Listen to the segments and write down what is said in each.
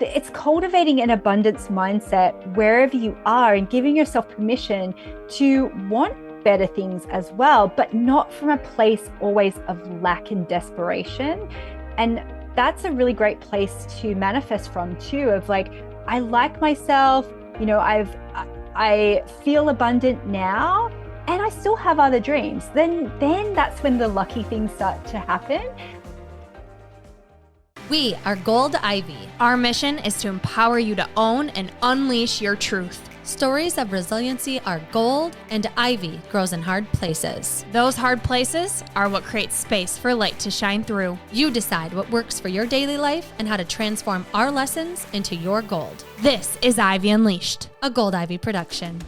it's cultivating an abundance mindset wherever you are and giving yourself permission to want better things as well, but not from a place always of lack and desperation. And that's a really great place to manifest from too, of like, I like myself, I feel abundant now, and I still have other dreams. Then that's when the lucky things start to happen. We are Gold Ivy. Our mission is to empower you to own and unleash your truth. Stories of resiliency are gold, and ivy grows in hard places. Those hard places are what creates space for light to shine through. You decide what works for your daily life and how to transform our lessons into your gold. This is Ivy Unleashed, a Gold Ivy production.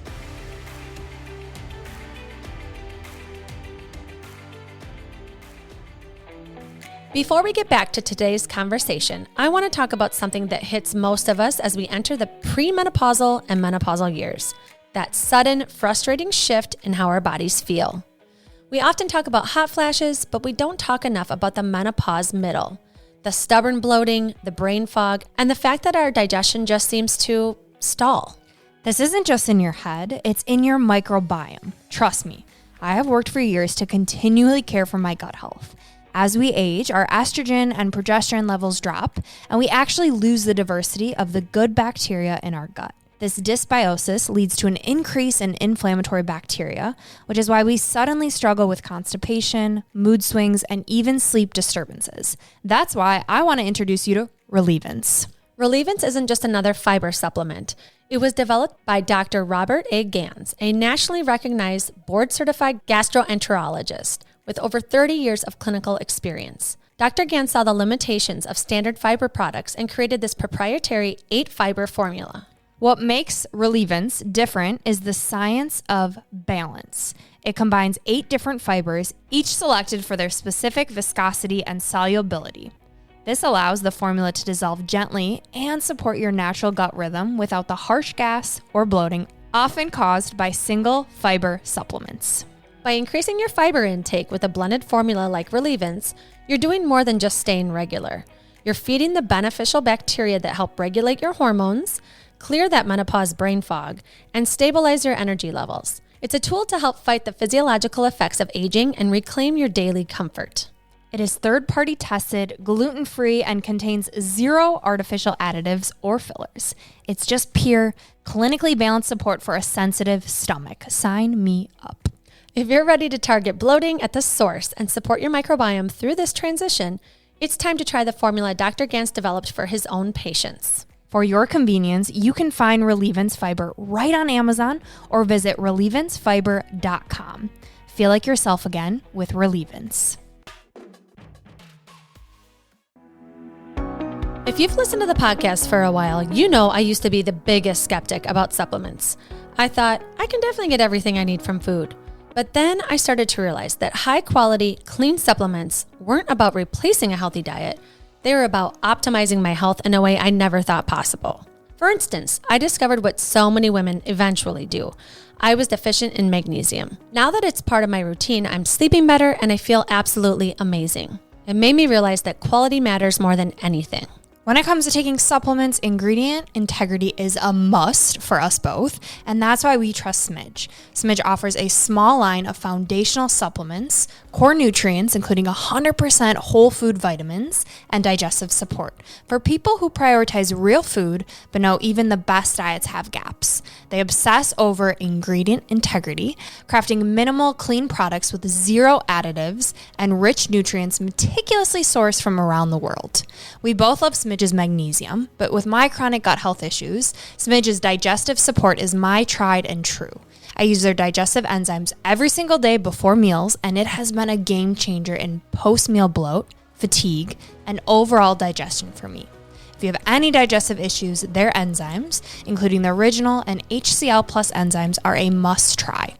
Before we get back to today's conversation, I want to talk about something that hits most of us as we enter the premenopausal and menopausal years, that sudden, frustrating shift in how our bodies feel. We often talk about hot flashes, but we don't talk enough about the menopause middle, the stubborn bloating, the brain fog, and the fact that our digestion just seems to stall. This isn't just in your head, it's in your microbiome. Trust me, I have worked for years to continually care for my gut health. As we age, our estrogen and progesterone levels drop, and we actually lose the diversity of the good bacteria in our gut. This dysbiosis leads to an increase in inflammatory bacteria, which is why we suddenly struggle with constipation, mood swings, and even sleep disturbances. That's why I want to introduce you to Relievance. Relievance isn't just another fiber supplement. It was developed by Dr. Robert A. Gans, a nationally recognized board-certified gastroenterologist with over 30 years of clinical experience. Dr. Gans saw the limitations of standard fiber products and created this proprietary 8-fiber formula. What makes Relievance different is the science of balance. It combines 8 different fibers, each selected for their specific viscosity and solubility. This allows the formula to dissolve gently and support your natural gut rhythm without the harsh gas or bloating often caused by single fiber supplements. By increasing your fiber intake with a blended formula like Relievance, you're doing more than just staying regular. You're feeding the beneficial bacteria that help regulate your hormones, clear that menopause brain fog, and stabilize your energy levels. It's a tool to help fight the physiological effects of aging and reclaim your daily comfort. It is third-party tested, gluten-free, and contains 0 artificial additives or fillers. It's just pure, clinically balanced support for a sensitive stomach. Sign me up. If you're ready to target bloating at the source and support your microbiome through this transition, it's time to try the formula Dr. Gans developed for his own patients. For your convenience, you can find Relievance Fiber right on Amazon or visit relievancefiber.com. Feel like yourself again with Relievance. If you've listened to the podcast for a while, you know I used to be the biggest skeptic about supplements. I thought, I can definitely get everything I need from food. But then I started to realize that high-quality, clean supplements weren't about replacing a healthy diet. They were about optimizing my health in a way I never thought possible. For instance, I discovered what so many women eventually do. I was deficient in magnesium. Now that it's part of my routine, I'm sleeping better and I feel absolutely amazing. It made me realize that quality matters more than anything. When it comes to taking supplements, ingredient integrity is a must for us both, and that's why we trust Smidge. Smidge offers a small line of foundational supplements, core nutrients, including 100% whole food vitamins, and digestive support for people who prioritize real food but know even the best diets have gaps. They obsess over ingredient integrity, crafting minimal, clean products with 0 additives and rich nutrients meticulously sourced from around the world. We both love Smidge's magnesium, but with my chronic gut health issues, Smidge's digestive support is my tried and true. I use their digestive enzymes every single day before meals, and it has been a game changer in post-meal bloat, fatigue, and overall digestion for me. If you have any digestive issues, their enzymes, including the original and HCl plus enzymes, are a must try.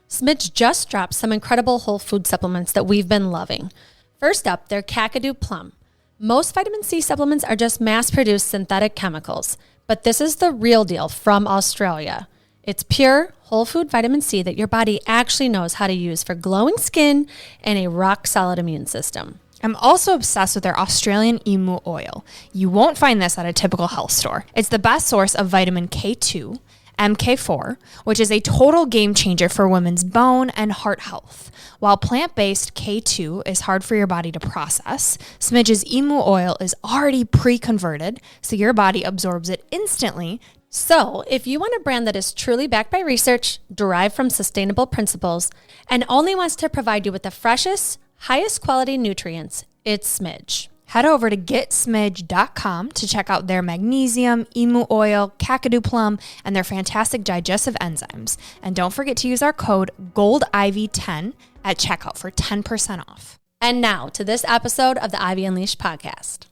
Smidge just dropped some incredible whole food supplements that we've been loving. First up, their Kakadu Plum. Most vitamin C supplements are just mass-produced synthetic chemicals, but this is the real deal from Australia. It's pure, whole food vitamin C that your body actually knows how to use for glowing skin and a rock-solid immune system. I'm also obsessed with their Australian emu oil. You won't find this at a typical health store. It's the best source of vitamin K2, MK4, which is a total game changer for women's bone and heart health. While plant-based K2 is hard for your body to process, Smidge's emu oil is already pre-converted, so your body absorbs it instantly. So, if you want a brand that is truly backed by research, derived from sustainable principles, and only wants to provide you with the freshest, highest quality nutrients, it's Smidge. Head over to getsmidge.com to check out their magnesium, emu oil, kakadu plum, and their fantastic digestive enzymes. And don't forget to use our code GOLDIVY10 at checkout for 10% off. And now to this episode of the Ivy Unleashed podcast.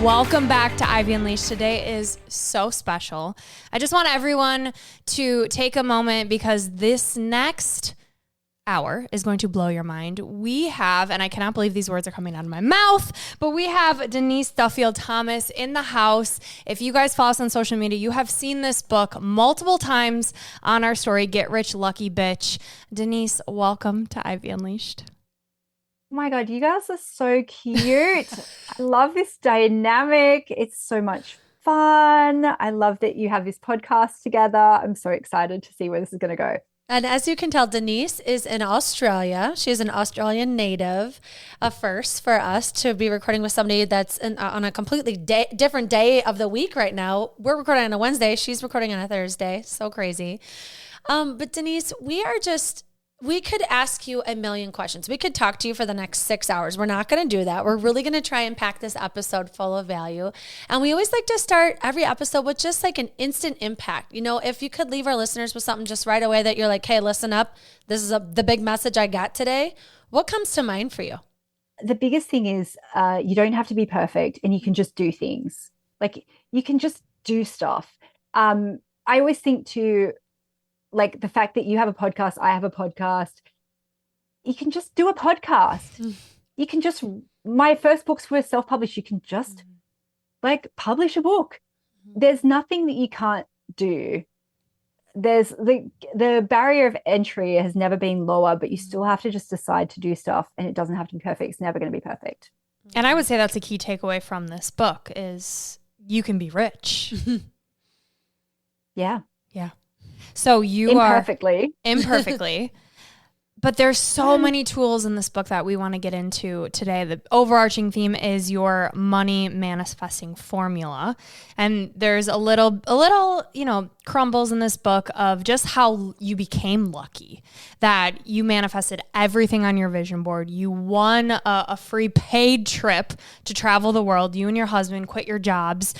Welcome back to Ivy Unleashed. Today is so special. I just want everyone to take a moment because this next hour is going to blow your mind. We have, and I cannot believe these words are coming out of my mouth, but we have Denise Duffield-Thomas in the house. If you guys follow us on social media, you have seen this book multiple times on our story, Get Rich Lucky Bitch. Denise, welcome to Ivy Unleashed. Oh my God, you guys are so cute. I love this dynamic. It's so much fun. I love that you have this podcast together. I'm so excited to see where this is going to go. And as you can tell, Denise is in Australia. She's an Australian native, a first for us to be recording with somebody that's on a completely different day of the week right now. We're recording on a Wednesday. She's recording on a Thursday. So crazy. But Denise, we could ask you a million questions. We could talk to you for the next 6 hours. We're not going to do that. We're really going to try and pack this episode full of value. And we always like to start every episode with just like an instant impact. You know, if you could leave our listeners with something just right away that you're like, hey, listen up. This is the big message I got today. What comes to mind for you? The biggest thing is you don't have to be perfect and you can just do things. Like you can just do stuff. I always think too, like the fact that you have a podcast, I have a podcast, you can just do a podcast. You can just, my first books were self-published. You can just like publish a book. There's nothing that you can't do. There's the barrier of entry has never been lower, but you still have to just decide to do stuff, and it doesn't have to be perfect. It's never going to be perfect. And I would say that's a key takeaway from this book is you can be rich. Yeah. Yeah. So you imperfectly. But there's so many tools in this book that we want to get into today. The overarching theme is your money manifesting formula. And there's a little, crumbles in this book of just how you became lucky, that you manifested everything on your vision board. You won a free paid trip to travel the world. You and your husband quit your jobs.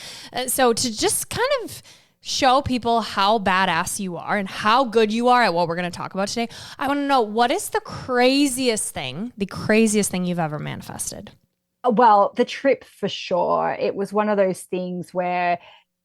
So to just kind of show people how badass you are and how good you are at what we're going to talk about today, I want to know, what is the craziest thing you've ever manifested? Well, the trip for sure. It was one of those things where,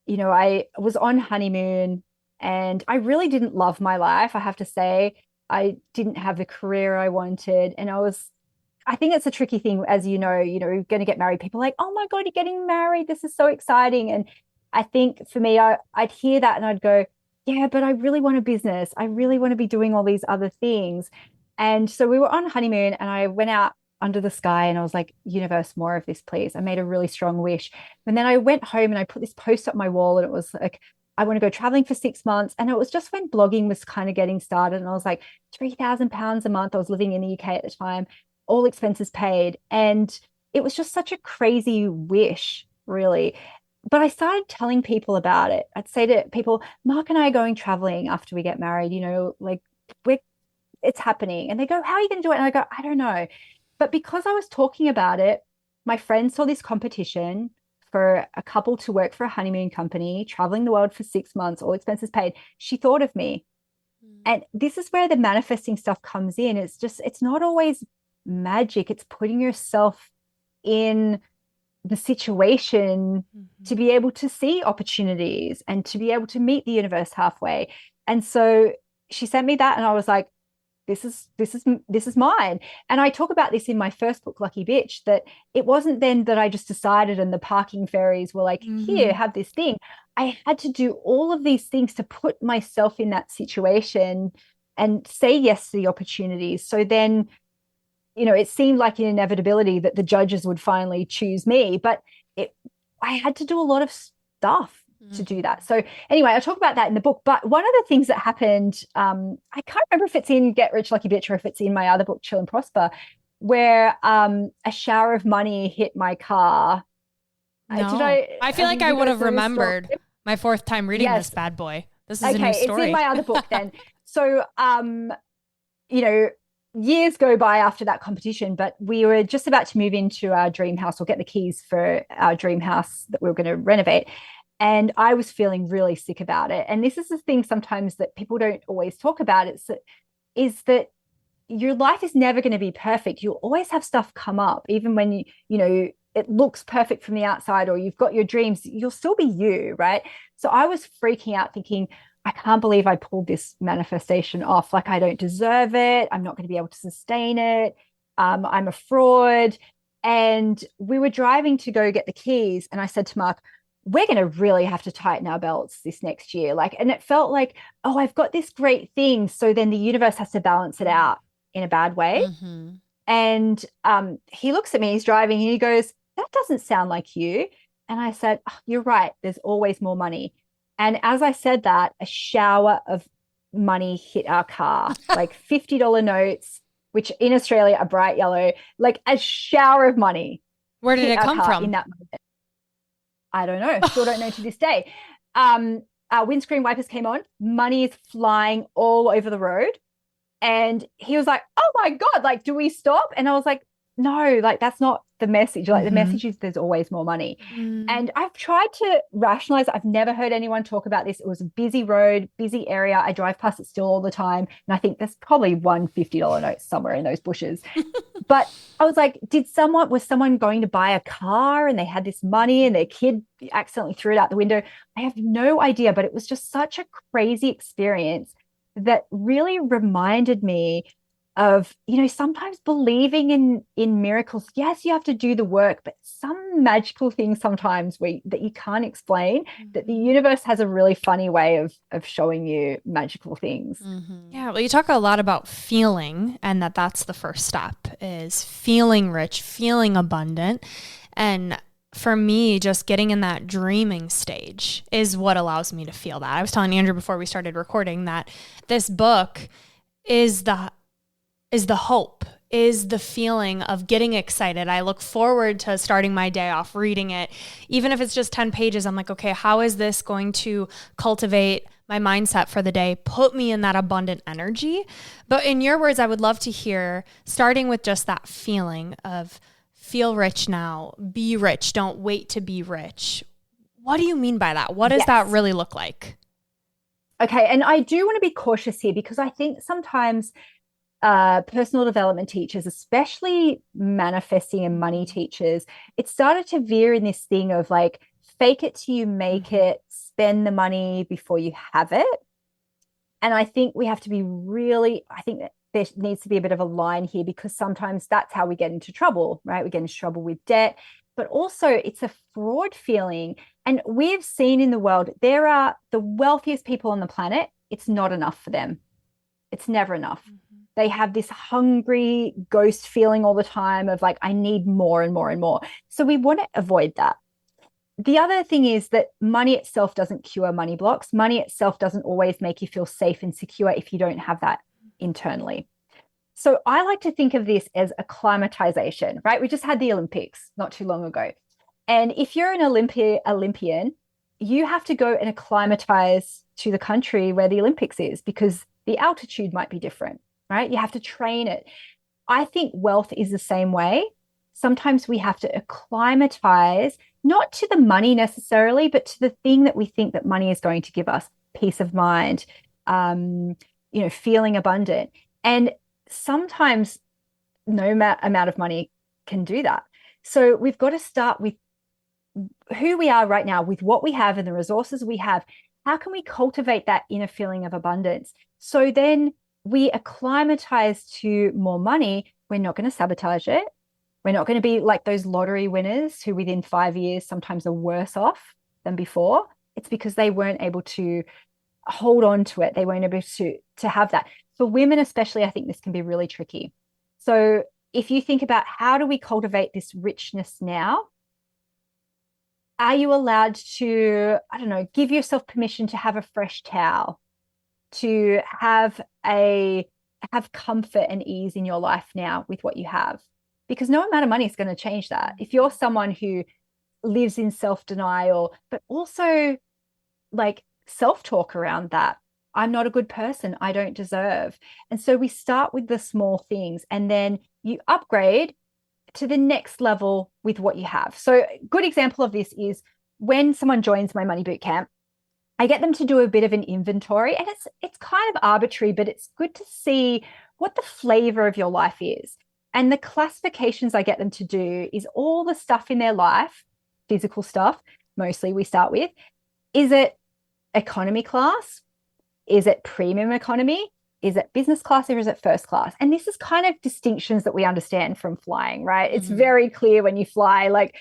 I was on honeymoon and I really didn't love my life. I have to say, I didn't have the career I wanted. And I think it's a tricky thing, as you're going to get married. People are like, oh my God, you're getting married. This is so exciting. And I think for me, I'd hear that and I'd go, yeah, but I really want a business. I really want to be doing all these other things. And so we were on honeymoon and I went out under the sky and I was like, universe, more of this, please. I made a really strong wish. And then I went home and I put this post up my wall and it was like, I want to go traveling for 6 months. And it was just when blogging was kind of getting started. And I was like, £3,000 a month. I was living in the UK at the time, all expenses paid. And it was just such a crazy wish, really. But I started telling people about it. I'd say to people, Mark and I are going traveling after we get married, it's happening. And they go, how are you going to do it? And I go, I don't know. But because I was talking about it, my friend saw this competition for a couple to work for a honeymoon company, traveling the world for 6 months, all expenses paid. She thought of me. And this is where the manifesting stuff comes in. It's not always magic. It's putting yourself in the situation to be able to see opportunities and to be able to meet the universe halfway. And so she sent me that and I was like, this is mine. And I talk about this in my first book, Lucky Bitch, that it wasn't then that I just decided and the parking fairies were like, here, have this thing. I had to do all of these things to put myself in that situation and say yes to the opportunities. So then, it seemed like an inevitability that the judges would finally choose me, but I had to do a lot of stuff to do that. So anyway, I talk about that in the book. But one of the things that happened, I can't remember if it's in Get Rich Lucky Bitch or if it's in my other book, Chill and Prosper, where a shower of money hit my car. No. I feel like I would have remembered my fourth time reading this bad boy. This is a new story. It's in my other book then. So, years go by after that competition, but we were just about to move into our dream house or get the keys for our dream house that we were going to renovate. And I was feeling really sick about it. And this is the thing sometimes that people don't always talk about. Is that your life is never going to be perfect. You'll always have stuff come up, even when it looks perfect from the outside or you've got your dreams, you'll still be you, right? So I was freaking out thinking, I can't believe I pulled this manifestation off. Like, I don't deserve it. I'm not going to be able to sustain it. I'm a fraud. And we were driving to go get the keys. And I said to Mark, we're going to really have to tighten our belts this next year. And it felt like, oh, I've got this great thing. So then the universe has to balance it out in a bad way. Mm-hmm. And he looks at me, he's driving, and he goes, that doesn't sound like you. And I said, oh, you're right. There's always more money. And as I said that, a shower of money hit our car, like $50 notes, which in Australia are bright yellow, like a shower of money. Where did it come from? In that moment. I don't know. Still don't know to this day. Our windscreen wipers came on. Money is flying all over the road. And he was like, oh my God, like, do we stop? And I was like, no, like, that's not the message. Like, the message is there's always more money. And I've tried to rationalize. I've never heard anyone talk about this. It was a busy road, busy area. I drive past it still all the time. And I think there's probably one $50 note somewhere in those bushes. But I was like, was someone going to buy a car and they had this money and their kid accidentally threw it out the window? I have no idea, but it was just such a crazy experience that really reminded me of, sometimes believing in miracles. Yes, you have to do the work, but some magical things sometimes that you can't explain, that the universe has a really funny way of showing you magical things. Mm-hmm. Yeah, well, you talk a lot about feeling, and that's the first step, is feeling rich, feeling abundant. And for me, just getting in that dreaming stage is what allows me to feel that. I was telling Andrew before we started recording that this book is the hope, is the feeling of getting excited. I look forward to starting my day off reading it. Even if it's just 10 pages, I'm like, okay, how is this going to cultivate my mindset for the day, put me in that abundant energy? But in your words, I would love to hear, starting with just that feeling of feel rich now, be rich, don't wait to be rich. What do you mean by that? What does that really look like? Okay, and I do want to be cautious here because I think sometimes personal development teachers, especially manifesting and money teachers, it started to veer in this thing of like, fake it till you make it, spend the money before you have it. And I think we have to be I think that there needs to be a bit of a line here, because sometimes that's how we get into trouble, right? We get into trouble with debt, but also it's a fraud feeling. And we've seen in the world, there are the wealthiest people on the planet. It's not enough for them. It's never enough. They have this hungry ghost feeling all the time of like, I need more and more and more. So we want to avoid that. The other thing is that money itself doesn't cure money blocks. Money itself doesn't always make you feel safe and secure if you don't have that internally. So I like to think of this as acclimatization, right? We just had the Olympics not too long ago. And if you're an Olympian, you have to go and acclimatize to the country where the Olympics is, because the altitude might be different, right? You have to train it. I think wealth is the same way. Sometimes we have to acclimatize, not to the money necessarily, but to the thing that we think that money is going to give us: peace of mind, feeling abundant. And sometimes no amount of money can do that. So we've got to start with who we are right now, with what we have and the resources we have. How can we cultivate that inner feeling of abundance? So then we acclimatize to more money. We're not going to sabotage it. We're not going to be like those lottery winners who within 5 years sometimes are worse off than before. It's because they weren't able to hold on to it. They weren't able to have that. for women especially, I think this can be really tricky. So if you think about how do we cultivate this richness now, are you allowed to, I don't know, give yourself permission to have a fresh towel, to have comfort and ease in your life now with what you have? Because no amount of money is going to change that. If you're someone who lives in self-denial, but also like self-talk around that, I'm not a good person, I don't deserve. And so we start with the small things and then you upgrade to the next level with what you have. So a good example of this is when someone joins my money boot camp, I get them to do a bit of an inventory, and it's kind of arbitrary, but it's good to see what the flavor of your life is. And the classifications I get them to do is all the stuff in their life, physical stuff, mostly we start with. Is it economy class? Is it premium economy? Is it business class or is it first class? And this is kind of distinctions that we understand from flying, right? Mm-hmm. It's very clear when you fly, like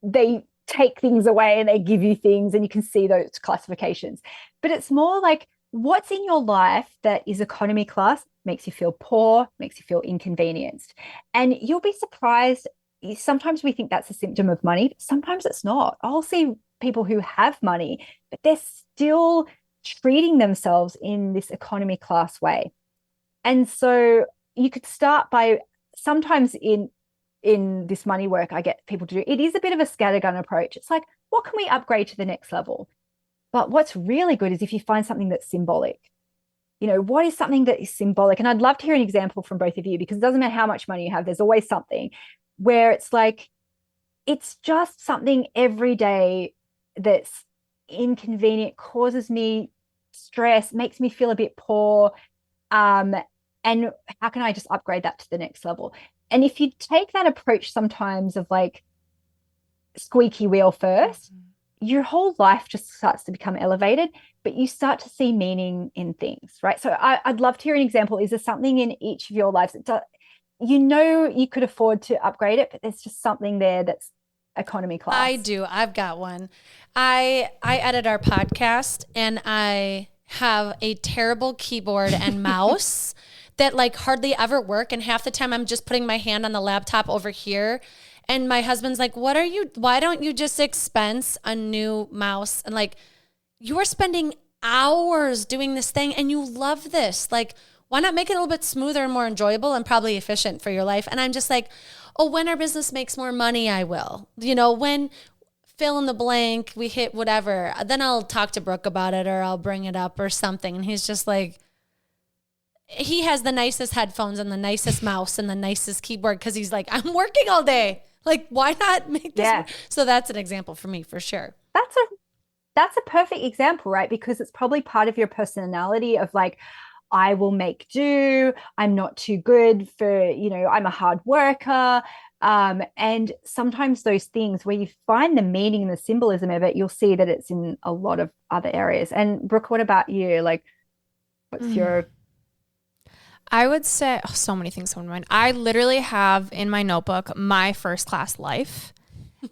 they take things away and they give you things and you can see those classifications. But it's more like what's in your life that is economy class makes you feel poor, makes you feel inconvenienced. And you'll be surprised. Sometimes we think that's a symptom of money, but sometimes it's not. I'll see people who have money, but they're still treating themselves in this economy class way. And so you could start by sometimes in this money work I get people to do, it is a bit of a scattergun approach. It's like, what can we upgrade to the next level? But what's really good is if you find something that's symbolic. You know, what is something that is symbolic? And I'd love to hear an example from both of you, because it doesn't matter how much money you have, there's always something where it's like, it's just something every day that's inconvenient, causes me stress, makes me feel a bit poor. And how can I just upgrade that to the next level? And if you take that approach sometimes of like squeaky wheel first, your whole life just starts to become elevated, but you start to see meaning in things, right? So I'd love to hear an example. Is there something in each of your lives that you could afford to upgrade it, but there's just something there that's economy class? I do. I've got one. I edit our podcast and I have a terrible keyboard and mouse that like hardly ever work. And half the time I'm just putting my hand on the laptop over here. And my husband's like, why don't you just expense a new mouse? And like, you are spending hours doing this thing and you love this. Like, why not make it a little bit smoother and more enjoyable and probably efficient for your life? And I'm just like, oh, when our business makes more money, I will. You know, when fill in the blank, we hit whatever, then I'll talk to Brooke about it or I'll bring it up or something. And he's just like, he has the nicest headphones and the nicest mouse and the nicest keyboard because he's like, I'm working all day. Like, why not make this? Yeah. So that's an example for me, for sure. That's a perfect example, right? Because it's probably part of your personality of like, I will make do. I'm not too good for, I'm a hard worker. And sometimes those things where you find the meaning and the symbolism of it, you'll see that it's in a lot of other areas. And Brooke, what about you? Like, what's your... I would say so many things come to mind. I literally have in my notebook my first class life.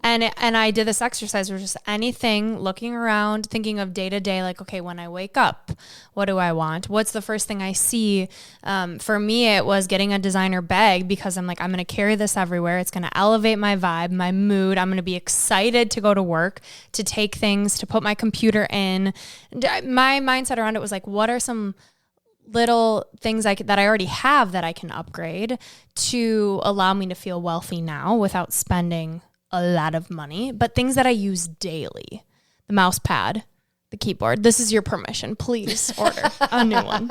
And I did this exercise where just anything, looking around, thinking of day to day, like, okay, when I wake up, what do I want? What's the first thing I see? For me, it was getting a designer bag because I'm like, I'm going to carry this everywhere. It's going to elevate my vibe, my mood. I'm going to be excited to go to work, to take things, to put my computer in. My mindset around it was like, what are some little things that I already have that I can upgrade to allow me to feel wealthy now without spending a lot of money, but things that I use daily. The mouse pad, the keyboard. This is your permission. Please order a new one.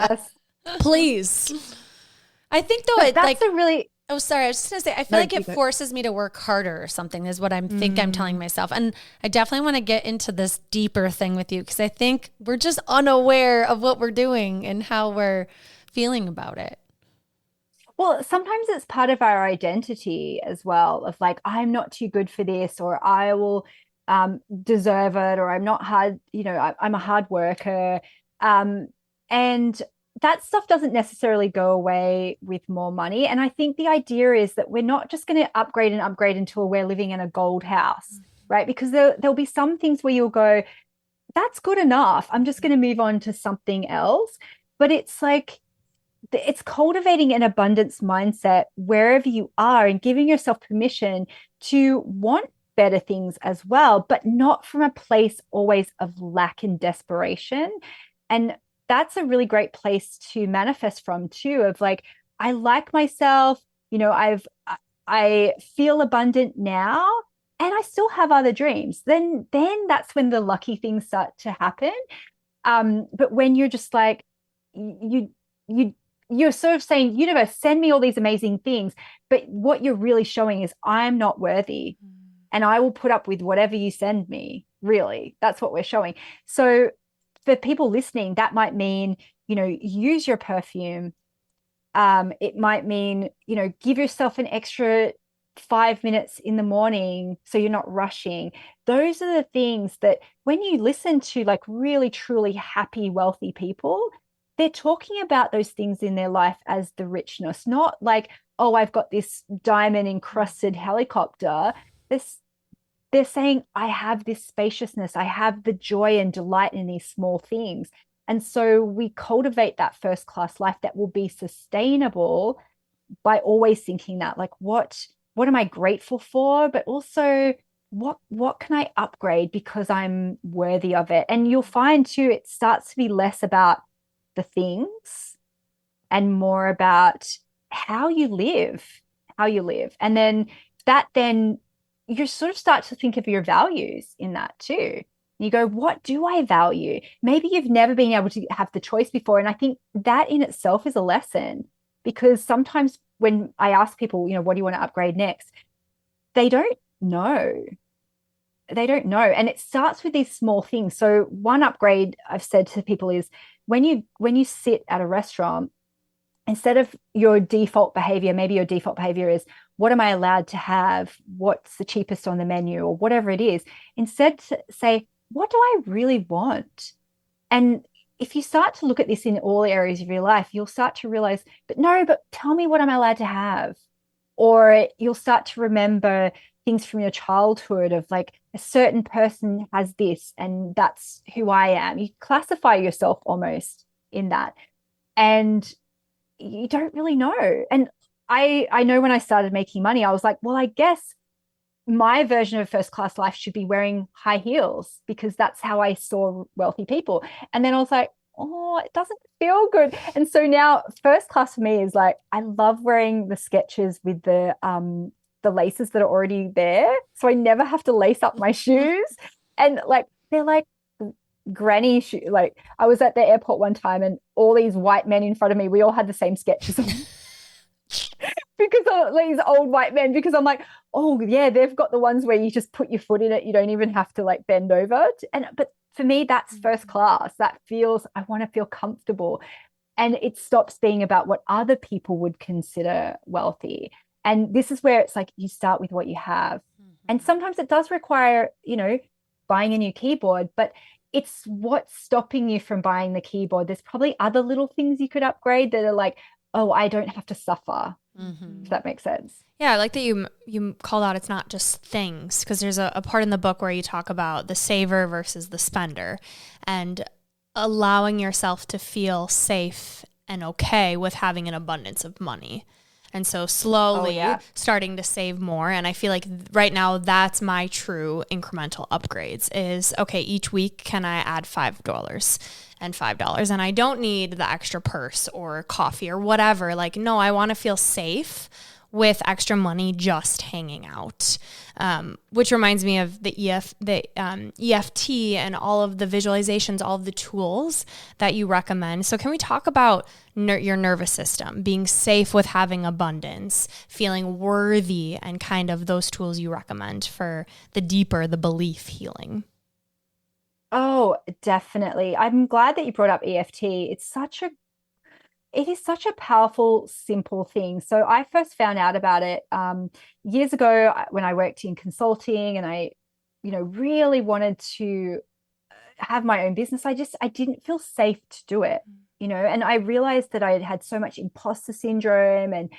Please. I think though, Oh, sorry. I was just going to say, I feel like it forces me to work harder or something is what I'm telling myself. And I definitely want to get into this deeper thing with you because I think we're just unaware of what we're doing and how we're feeling about it. Well, sometimes it's part of our identity as well of like, I'm not too good for this, or I will deserve it, or I'm not hard, I'm a hard worker. And that stuff doesn't necessarily go away with more money. And I think the idea is that we're not just going to upgrade until we're living in a gold house, right? Because there'll be some things where you'll go, that's good enough. I'm just going to move on to something else. But it's like, it's cultivating an abundance mindset wherever you are and giving yourself permission to want better things as well, but not from a place always of lack and desperation. And that's a really great place to manifest from too, of like, I like myself, I feel abundant now, and I still have other dreams. Then that's when the lucky things start to happen. But when you're just like, you you you're sort of saying, universe, send me all these amazing things, but what you're really showing is I'm not worthy, and I will put up with whatever you send me. Really, that's what we're showing. So for people listening, that might mean, use your perfume. It might mean, give yourself an extra 5 minutes in the morning so you're not rushing. Those are the things that when you listen to like really, truly happy, wealthy people, they're talking about those things in their life as the richness, not like, oh, I've got this diamond encrusted helicopter. This They're saying, I have this spaciousness, I have the joy and delight in these small things. And so we cultivate that first class life that will be sustainable by always thinking that, like, what am I grateful for? But also, what can I upgrade because I'm worthy of it? And you'll find too, it starts to be less about the things and more about how you live. And then you sort of start to think of your values in that too. You go, what do I value? Maybe you've never been able to have the choice before. And I think that in itself is a lesson, because sometimes when I ask people, what do you want to upgrade next? They don't know. And it starts with these small things. So one upgrade I've said to people is when you sit at a restaurant, instead of your default behavior, maybe your default behavior is, what am I allowed to have? What's the cheapest on the menu, or whatever it is? Instead, say, what do I really want? And if you start to look at this in all areas of your life, you'll start to realize, but tell me what I'm allowed to have. Or you'll start to remember things from your childhood of like, a certain person has this and that's who I am. You classify yourself almost in that. And you don't really know. And I know when I started making money, I was like, well, I guess my version of first class life should be wearing high heels, because that's how I saw wealthy people. And then I was like, oh, it doesn't feel good. And so now first class for me is like, I love wearing the Skechers with the laces that are already there. So I never have to lace up my shoes. And like, they're like granny shoe. Like, I was at the airport one time and all these white men in front of me, we all had the same Skechers on. Because of these old white men, because I'm like, oh yeah, they've got the ones where you just put your foot in it, you don't even have to like bend over. But for me, that's first class. That feels, I want to feel comfortable, and it stops being about what other people would consider wealthy. And this is where it's like, you start with what you have. And sometimes it does require, buying a new keyboard, but it's what's stopping you from buying the keyboard. There's probably other little things you could upgrade that are like, oh, I don't have to suffer. If that makes sense. Yeah, I like that you called out it's not just things, because there's a part in the book where you talk about the saver versus the spender, and allowing yourself to feel safe and okay with having an abundance of money. And so slowly starting to save more. And I feel like right now that's my true incremental upgrades is, okay, each week can I add $5 and $5? And I don't need the extra purse or coffee or whatever. Like, no, I want to feel safe with extra money just hanging out, which reminds me of the EFT and all of the visualizations, all of the tools that you recommend. So can we talk about your nervous system, being safe with having abundance, feeling worthy, and kind of those tools you recommend for the deeper, the belief healing? Oh, definitely. I'm glad that you brought up EFT. It is such a powerful, simple thing. So I first found out about it years ago when I worked in consulting, and I, really wanted to have my own business. I didn't feel safe to do it, and I realized that I had had so much imposter syndrome and,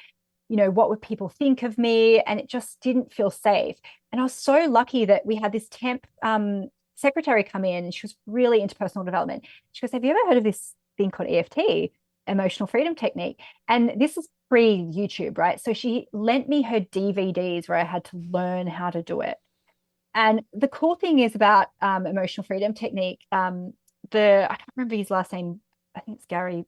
what would people think of me? And it just didn't feel safe. And I was so lucky that we had this temp secretary come in, and she was really into personal development. She goes, have you ever heard of this thing called EFT? emotional freedom technique. And this is pre-YouTube, right? So she lent me her DVDs where I had to learn how to do it. And the cool thing is about emotional freedom technique, I can't remember his last name, I think it's Gary,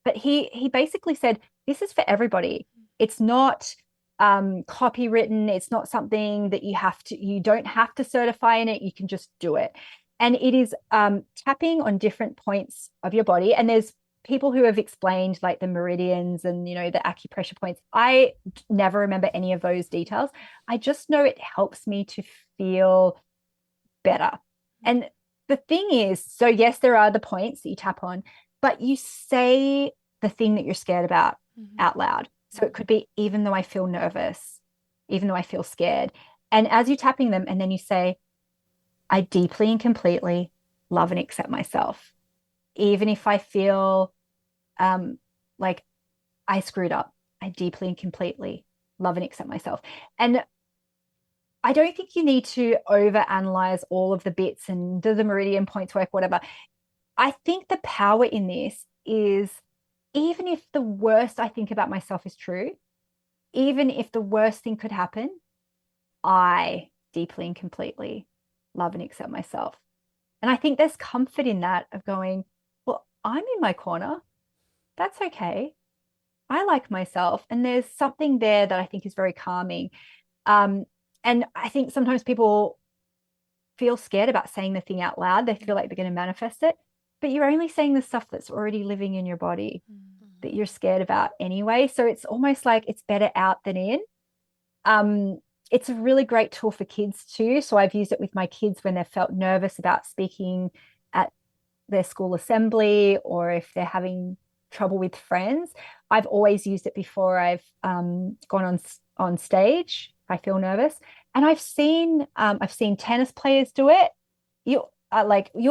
but he basically said, this is for everybody. It's not copywritten. It's not something that you don't have to certify in it. You can just do it. And it is tapping on different points of your body. And there's people who have explained like the meridians and, the acupressure points. I never remember any of those details. I just know it helps me to feel better. And the thing is, so yes, there are the points that you tap on, but you say the thing that you're scared about out loud. So it could be, even though I feel nervous, even though I feel scared. And as you're tapping them, and then you say, I deeply and completely love and accept myself. Even if I feel like I screwed up, I deeply and completely love and accept myself. And I don't think you need to overanalyze all of the bits and do the meridian points work, whatever. I think the power in this is, even if the worst I think about myself is true, even if the worst thing could happen, I deeply and completely love and accept myself. And I think there's comfort in that, of going, well, I'm in my corner. That's okay. I like myself. And there's something there that I think is very calming. And I think sometimes people feel scared about saying the thing out loud. They feel like they're going to manifest it, but you're only saying the stuff that's already living in your body that you're scared about anyway. So it's almost like it's better out than in. It's a really great tool for kids too. So I've used it with my kids when they've felt nervous about speaking at their school assembly, or if they're having trouble with friends. I've always used it before I've gone on stage. I feel nervous. And I've seen tennis players do it. You'll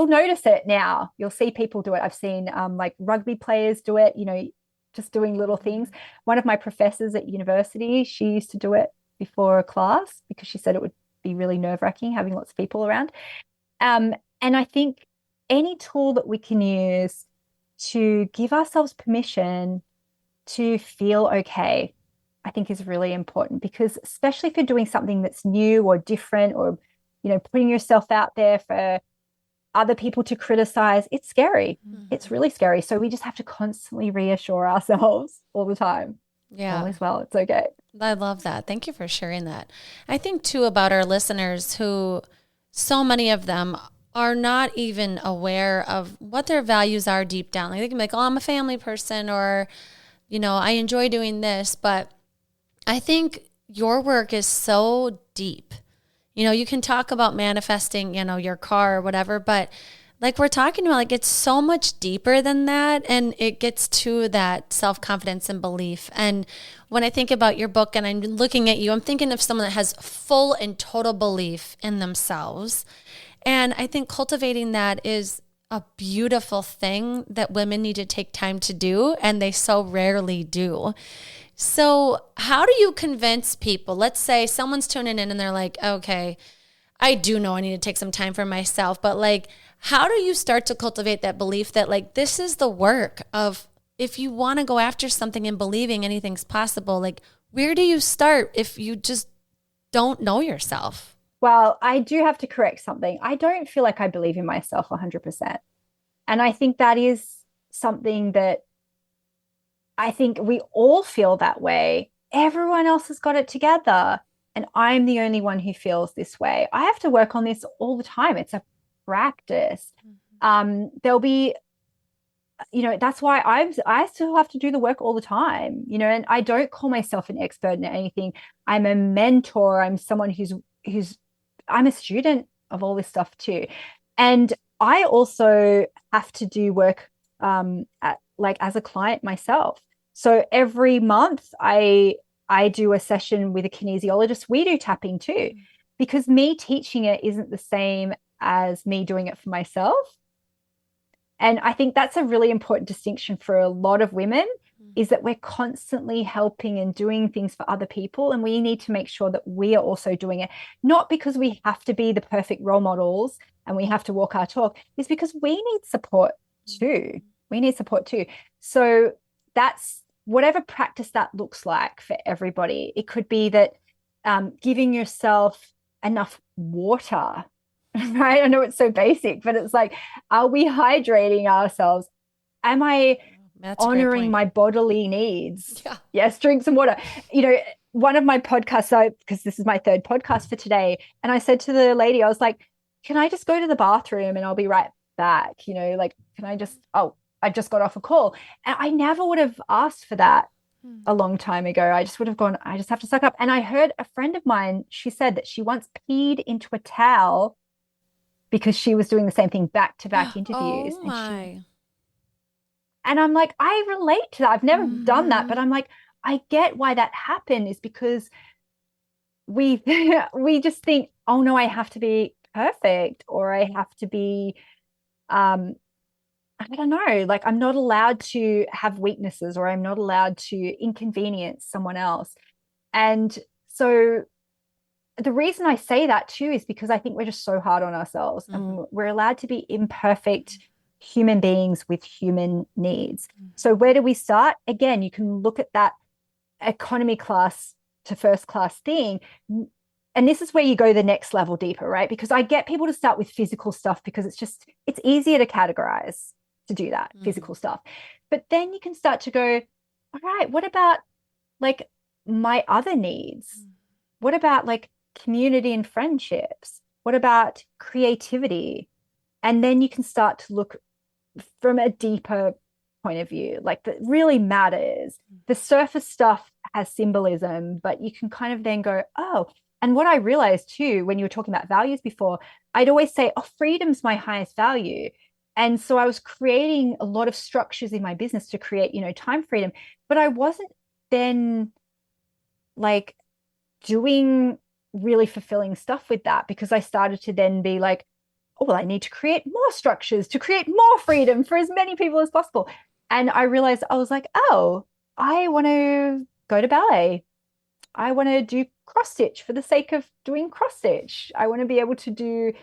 notice it now. You'll see people do it. I've seen like rugby players do it, just doing little things. One of my professors at university, she used to do it before a class because she said it would be really nerve-wracking having lots of people around. And I think any tool that we can use to give ourselves permission to feel okay, I think is really important, because especially if you're doing something that's new or different, or, putting yourself out there for other people to criticize, it's scary. It's really scary. So we just have to constantly reassure ourselves all the time. Yeah. All is well. It's okay. I love that. Thank you for sharing that. I think too about our listeners, who so many of them are not even aware of what their values are deep down. Like they can be like, oh, I'm a family person, or, I enjoy doing this. But I think your work is so deep. You can talk about manifesting, your car or whatever, but like we're talking about, like it's so much deeper than that. And it gets to that self-confidence and belief. And when I think about your book and I'm looking at you, I'm thinking of someone that has full and total belief in themselves. And I think cultivating that is a beautiful thing that women need to take time to do, and they so rarely do. So how do you convince people? Let's say someone's tuning in and they're like, okay, I do know I need to take some time for myself, but like, how do you start to cultivate that belief that like, this is the work of, if you want to go after something and believing anything's possible, like where do you start if you just don't know yourself? Well, I do have to correct something. I don't feel like I believe in myself 100%. And I think that is something that I think we all feel that way. Everyone else has got it together, and I'm the only one who feels this way. I have to work on this all the time. It's a practice. There'll be, that's why I still have to do the work all the time, and I don't call myself an expert in anything. I'm a mentor. I'm someone I'm a student of all this stuff too. And I also have to do work as a client myself. So every month I do a session with a kinesiologist. We do tapping too, because me teaching it isn't the same as me doing it for myself. And I think that's a really important distinction for a lot of women, is that we're constantly helping and doing things for other people. And we need to make sure that we are also doing it, not because we have to be the perfect role models and we have to walk our talk, is because we need support too. We need support too. So that's whatever practice that looks like for everybody. It could be that giving yourself enough water, right? I know it's so basic, but it's like, are we hydrating ourselves? Am I honoring my bodily needs? Yeah. Yes, drink some water. You know, one of my podcasts, because this is my third podcast for today, and I said to the lady, I was like, can I just go to the bathroom and I'll be right back? You know, like, can I just, I just got off a call. And I never would have asked for that a long time ago. I just would have gone, I just have to suck up. And I heard a friend of mine, she said that she once peed into a towel because she was doing the same thing back-to-back interviews. Oh my. And I'm like, I relate to that. I've never done that, but I'm like, I get why that happened, is because we just think, oh no, I have to be perfect, or I have to be I don't know, like I'm not allowed to have weaknesses, or I'm not allowed to inconvenience someone else. And so the reason I say that too is because I think we're just so hard on ourselves, and we're allowed to be imperfect human beings with human needs. So where do we start? Again, you can look at that economy class to first class thing. And this is where you go the next level deeper, right? Because I get people to start with physical stuff because it's easier to categorize, to do that physical stuff. But then you can start to go, all right, what about like my other needs? What about like community and friendships? What about creativity? And then you can start to look from a deeper point of view, like that really matters. The surface stuff has symbolism, but you can kind of then go, oh, and what I realized too, when you were talking about values before, I'd always say, oh, freedom's my highest value. And so I was creating a lot of structures in my business to create, you know, time freedom, but I wasn't then like doing really fulfilling stuff with that, because I started to then be like, oh, well, I need to create more structures to create more freedom for as many people as possible. And I realized, I was like, oh, I want to go to ballet. I want to do cross stitch for the sake of doing cross stitch. I want to be able to do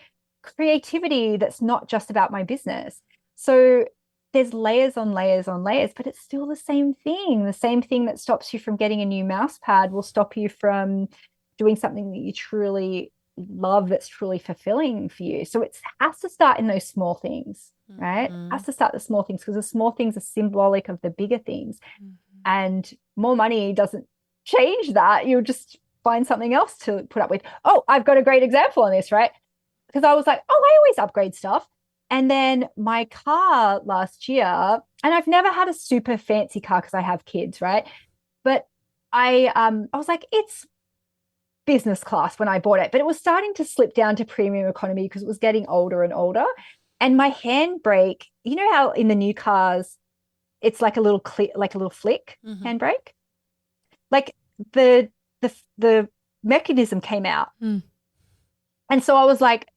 creativity that's not just about my business. So there's layers on layers on layers, but it's still the same thing. The same thing that stops you from getting a new mouse pad will stop you from doing something that you truly love, that's truly fulfilling for you. So it has to start in those small things, right? It has to start the small things, because the small things are symbolic of the bigger things. And more money doesn't change that. You'll just find something else to put up with. Oh, I've got a great example on this, right? Because I was like, oh, I always upgrade stuff. And then my car last year, and I've never had a super fancy car because I have kids, right? But I was like, it's business class when I bought it, but it was starting to slip down to premium economy because it was getting older and older. And my handbrake, you know how in the new cars, it's like a little click, like a little flick handbrake? Like the mechanism came out. And so I was like,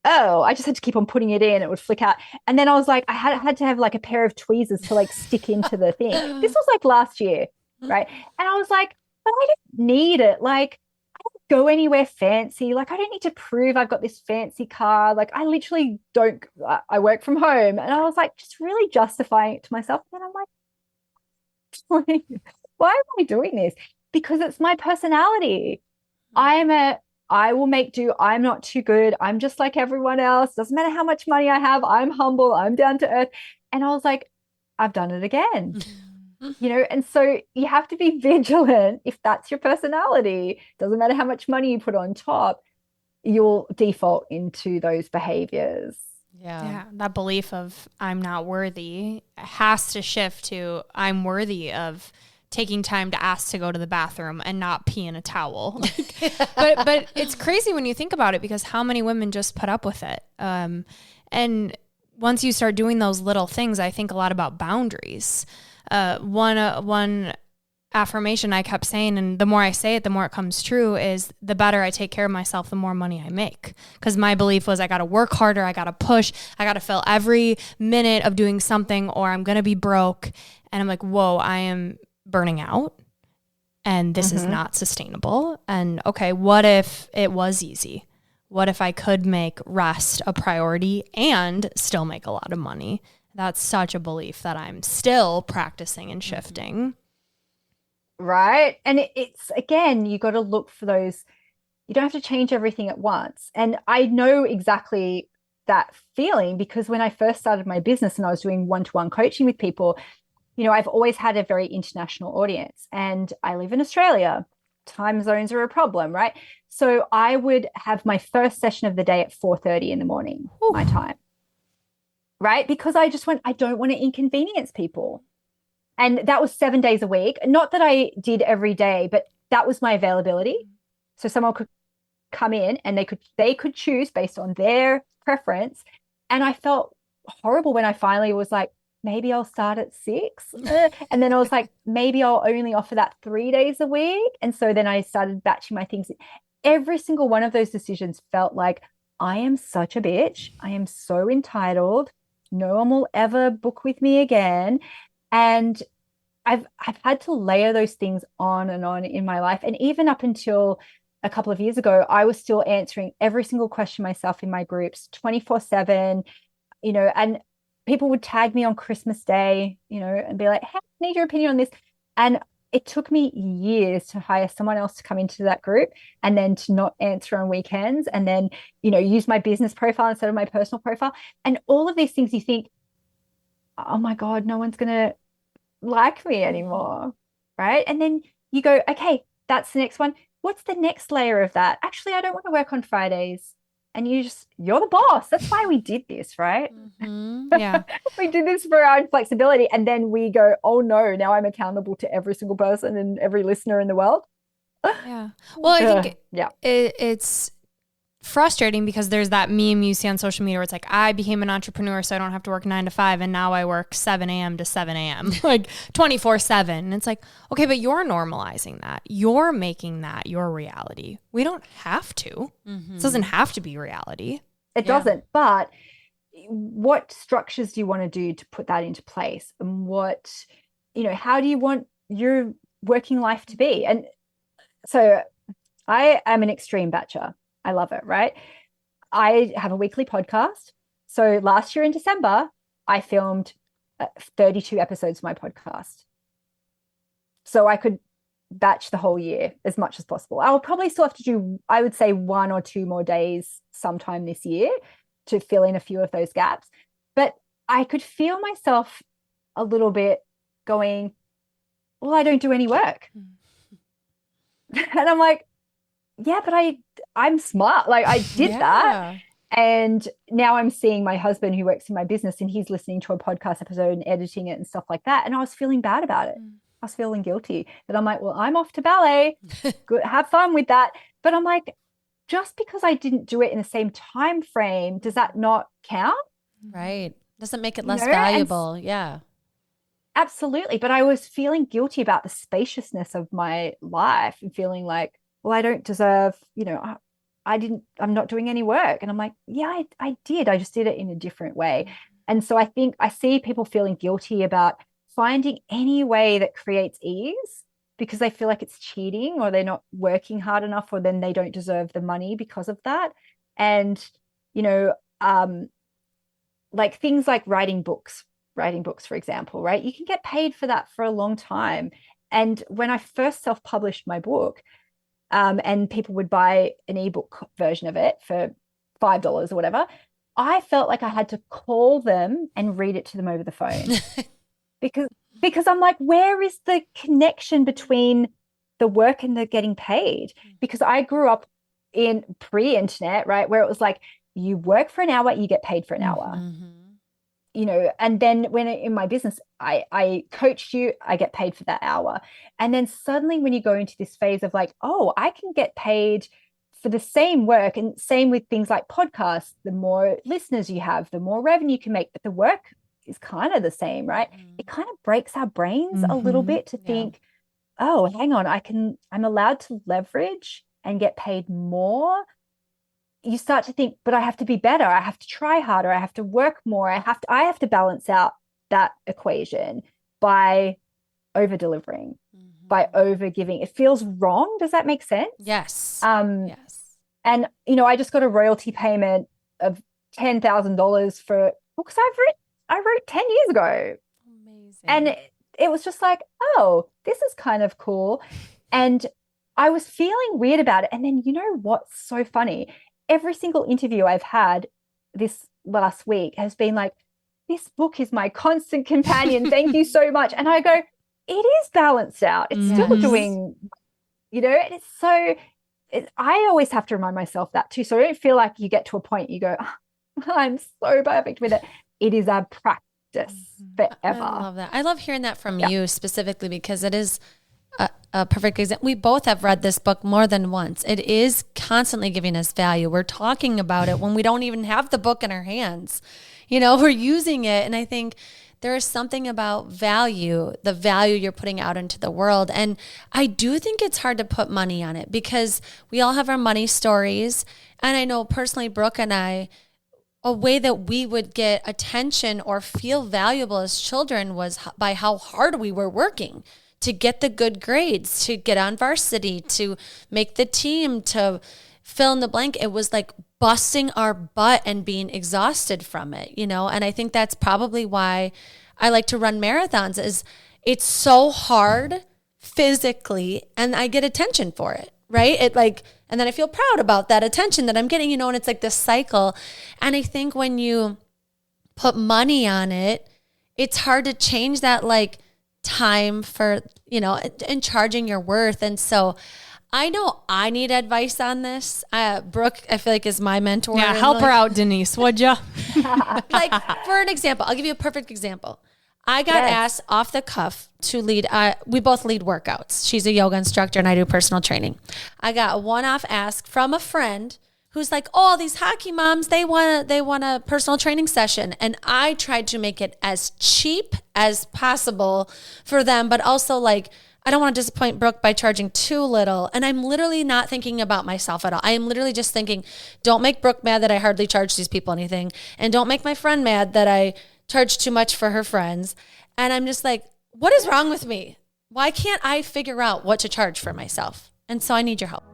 oh, I just had to keep on putting it in. It would flick out. And then I was like, I had to have like a pair of tweezers to like stick into the thing. This was like last year, right? And I was like, but I don't need it. Like, I don't go anywhere fancy. Like, I don't need to prove I've got this fancy car. Like, I literally don't, I work from home. And I was like, just really justifying it to myself. And then I'm like, why am I doing this? Because it's my personality. I will make do. I'm not too good. I'm just like everyone else. Doesn't matter how much money I have. I'm humble. I'm down to earth. And I was like, I've done it again. You know, and so you have to be vigilant. If that's your personality, doesn't matter how much money you put on top, you'll default into those behaviors. Yeah. That belief of I'm not worthy has to shift to I'm worthy of taking time to ask to go to the bathroom and not pee in a towel. But it's crazy when you think about it, because how many women just put up with it? And once you start doing those little things, I think a lot about boundaries. One affirmation I kept saying, and the more I say it, the more it comes true, is the better I take care of myself, the more money I make. Because my belief was I got to work harder, I got to push, I got to fill every minute of doing something or I'm going to be broke. And I'm like, whoa, I am burning out and this is not sustainable. And okay, what if it was easy? What if I could make rest a priority and still make a lot of money? That's such a belief that I'm still practicing and shifting. Right. And it's, again, you got to look for those. You don't have to change everything at once. And I know exactly that feeling, because when I first started my business and I was doing one-to-one coaching with people, I've always had a very international audience, and I live in Australia. Time zones are a problem, right? So I would have my first session of the day at 4:30 in the morning, my time, right? Because I don't want to inconvenience people. And that was 7 days a week. Not that I did every day, but that was my availability. So someone could come in and they could choose based on their preference. And I felt horrible when I finally was like, maybe I'll start at 6. And then I was like, maybe I'll only offer that 3 days a week. And so then I started batching my things. Every single one of those decisions felt like, I am such a bitch. I am so entitled. No one will ever book with me again. And I've had to layer those things on and on in my life. And even up until a couple of years ago, I was still answering every single question myself in my groups 24/7, and people would tag me on Christmas Day, and be like, hey, I need your opinion on this. And it took me years to hire someone else to come into that group, and then to not answer on weekends, and then, use my business profile instead of my personal profile. And all of these things, you think, oh my God, no one's going to like me anymore. Right. And then you go, okay, that's the next one. What's the next layer of that? Actually, I don't want to work on Fridays. And you're the boss. That's why we did this, right? Yeah. We did this for our own flexibility. And then we go, oh no, now I'm accountable to every single person and every listener in the world. Yeah. Well, I think it's frustrating because there's that meme you see on social media where it's like, I became an entrepreneur so I don't have to work 9 to 5, and now I work 7 a.m. to 7 a.m. like 24/7. And it's like, okay, but you're normalizing that. You're making that your reality. We don't have to. This doesn't have to be reality. It doesn't. But what structures do you want to do to put that into place? And how do you want your working life to be? And so I am an extreme batcher. I love it, right? I have a weekly podcast. So last year in December, I filmed 32 episodes of my podcast. So I could batch the whole year as much as possible. I'll probably still have to do, I would say, 1 or 2 more days sometime this year to fill in a few of those gaps. But I could feel myself a little bit going, well, I don't do any work. And I'm like, yeah, but I'm smart. Like, I did that. And now I'm seeing my husband who works in my business, and he's listening to a podcast episode and editing it and stuff like that. And I was feeling bad about it. I was feeling guilty that I'm like, well, I'm off to ballet. Good, have fun with that. But I'm like, just because I didn't do it in the same time frame, does that not count? Right. Doesn't make it less valuable. Yeah. Absolutely. But I was feeling guilty about the spaciousness of my life and feeling like, well, I don't deserve, I'm not doing any work. And I'm like, yeah, I did. I just did it in a different way. And so I think I see people feeling guilty about finding any way that creates ease because they feel like it's cheating, or they're not working hard enough, or then they don't deserve the money because of that. And, like things like writing books, for example, right? You can get paid for that for a long time. And when I first self-published my book, and people would buy an ebook version of it for $5 or whatever, I felt like I had to call them and read it to them over the phone because I'm like, where is the connection between the work and the getting paid? Because I grew up in pre-internet, right, where it was like, you work for an hour, you get paid for an hour. And then when in my business, I coached you, I get paid for that hour. And then suddenly when you go into this phase of like, oh, I can get paid for the same work, and same with things like podcasts, the more listeners you have, the more revenue you can make, but the work is kind of the same, right? It kind of breaks our brains a little bit to think, oh, hang on, I'm allowed to leverage and get paid more. You start to think, but I have to be better. I have to try harder. I have to work more. I have to balance out that equation by over delivering, by over giving. It feels wrong. Does that make sense? Yes. Yes. And, I just got a royalty payment of $10,000 for books I've written. I wrote 10 years ago. Amazing. And it was just like, oh, this is kind of cool. And I was feeling weird about it. And then, you know what's so funny? Every single interview I've had this last week has been like, this book is my constant companion. Thank you so much. And I go, it is balanced out. It's still doing, you know, and it's so, I always have to remind myself that too. So I don't feel like you get to a point you go, oh, I'm so perfect with it. It is a practice forever. I love that. I love hearing that from you specifically, because it is a perfect example. We both have read this book more than once. It is constantly giving us value. We're talking about it when we don't even have the book in our hands. You know, we're using it. And I think there is something about value, the value you're putting out into the world. And I do think it's hard to put money on it, because we all have our money stories. And I know personally, Brooke and I, a way that we would get attention or feel valuable as children was by how hard we were working to get the good grades, to get on varsity, to make the team, to fill in the blank. It was like busting our butt and being exhausted from it, you know? And I think that's probably why I like to run marathons, is it's so hard physically and I get attention for it, right? And then I feel proud about that attention that I'm getting, you know, and it's like this cycle. And I think when you put money on it, it's hard to change that like time for, you know, and charging your worth. And so I know I need advice on this. Brooke, I feel like, is my mentor. Yeah, help her out, Denise, would you? Like, for an example, I'll give you a perfect example. I got asked off the cuff to lead, we both lead workouts. She's a yoga instructor and I do personal training. I got a one-off ask from a friend who's like, oh, these hockey moms, they want a personal training session. And I tried to make it as cheap as possible for them, but also like, I don't want to disappoint Brooke by charging too little. And I'm literally not thinking about myself at all. I am literally just thinking, don't make Brooke mad that I hardly charge these people anything. And don't make my friend mad that I charge too much for her friends. And I'm just like, what is wrong with me? Why can't I figure out what to charge for myself? And so I need your help.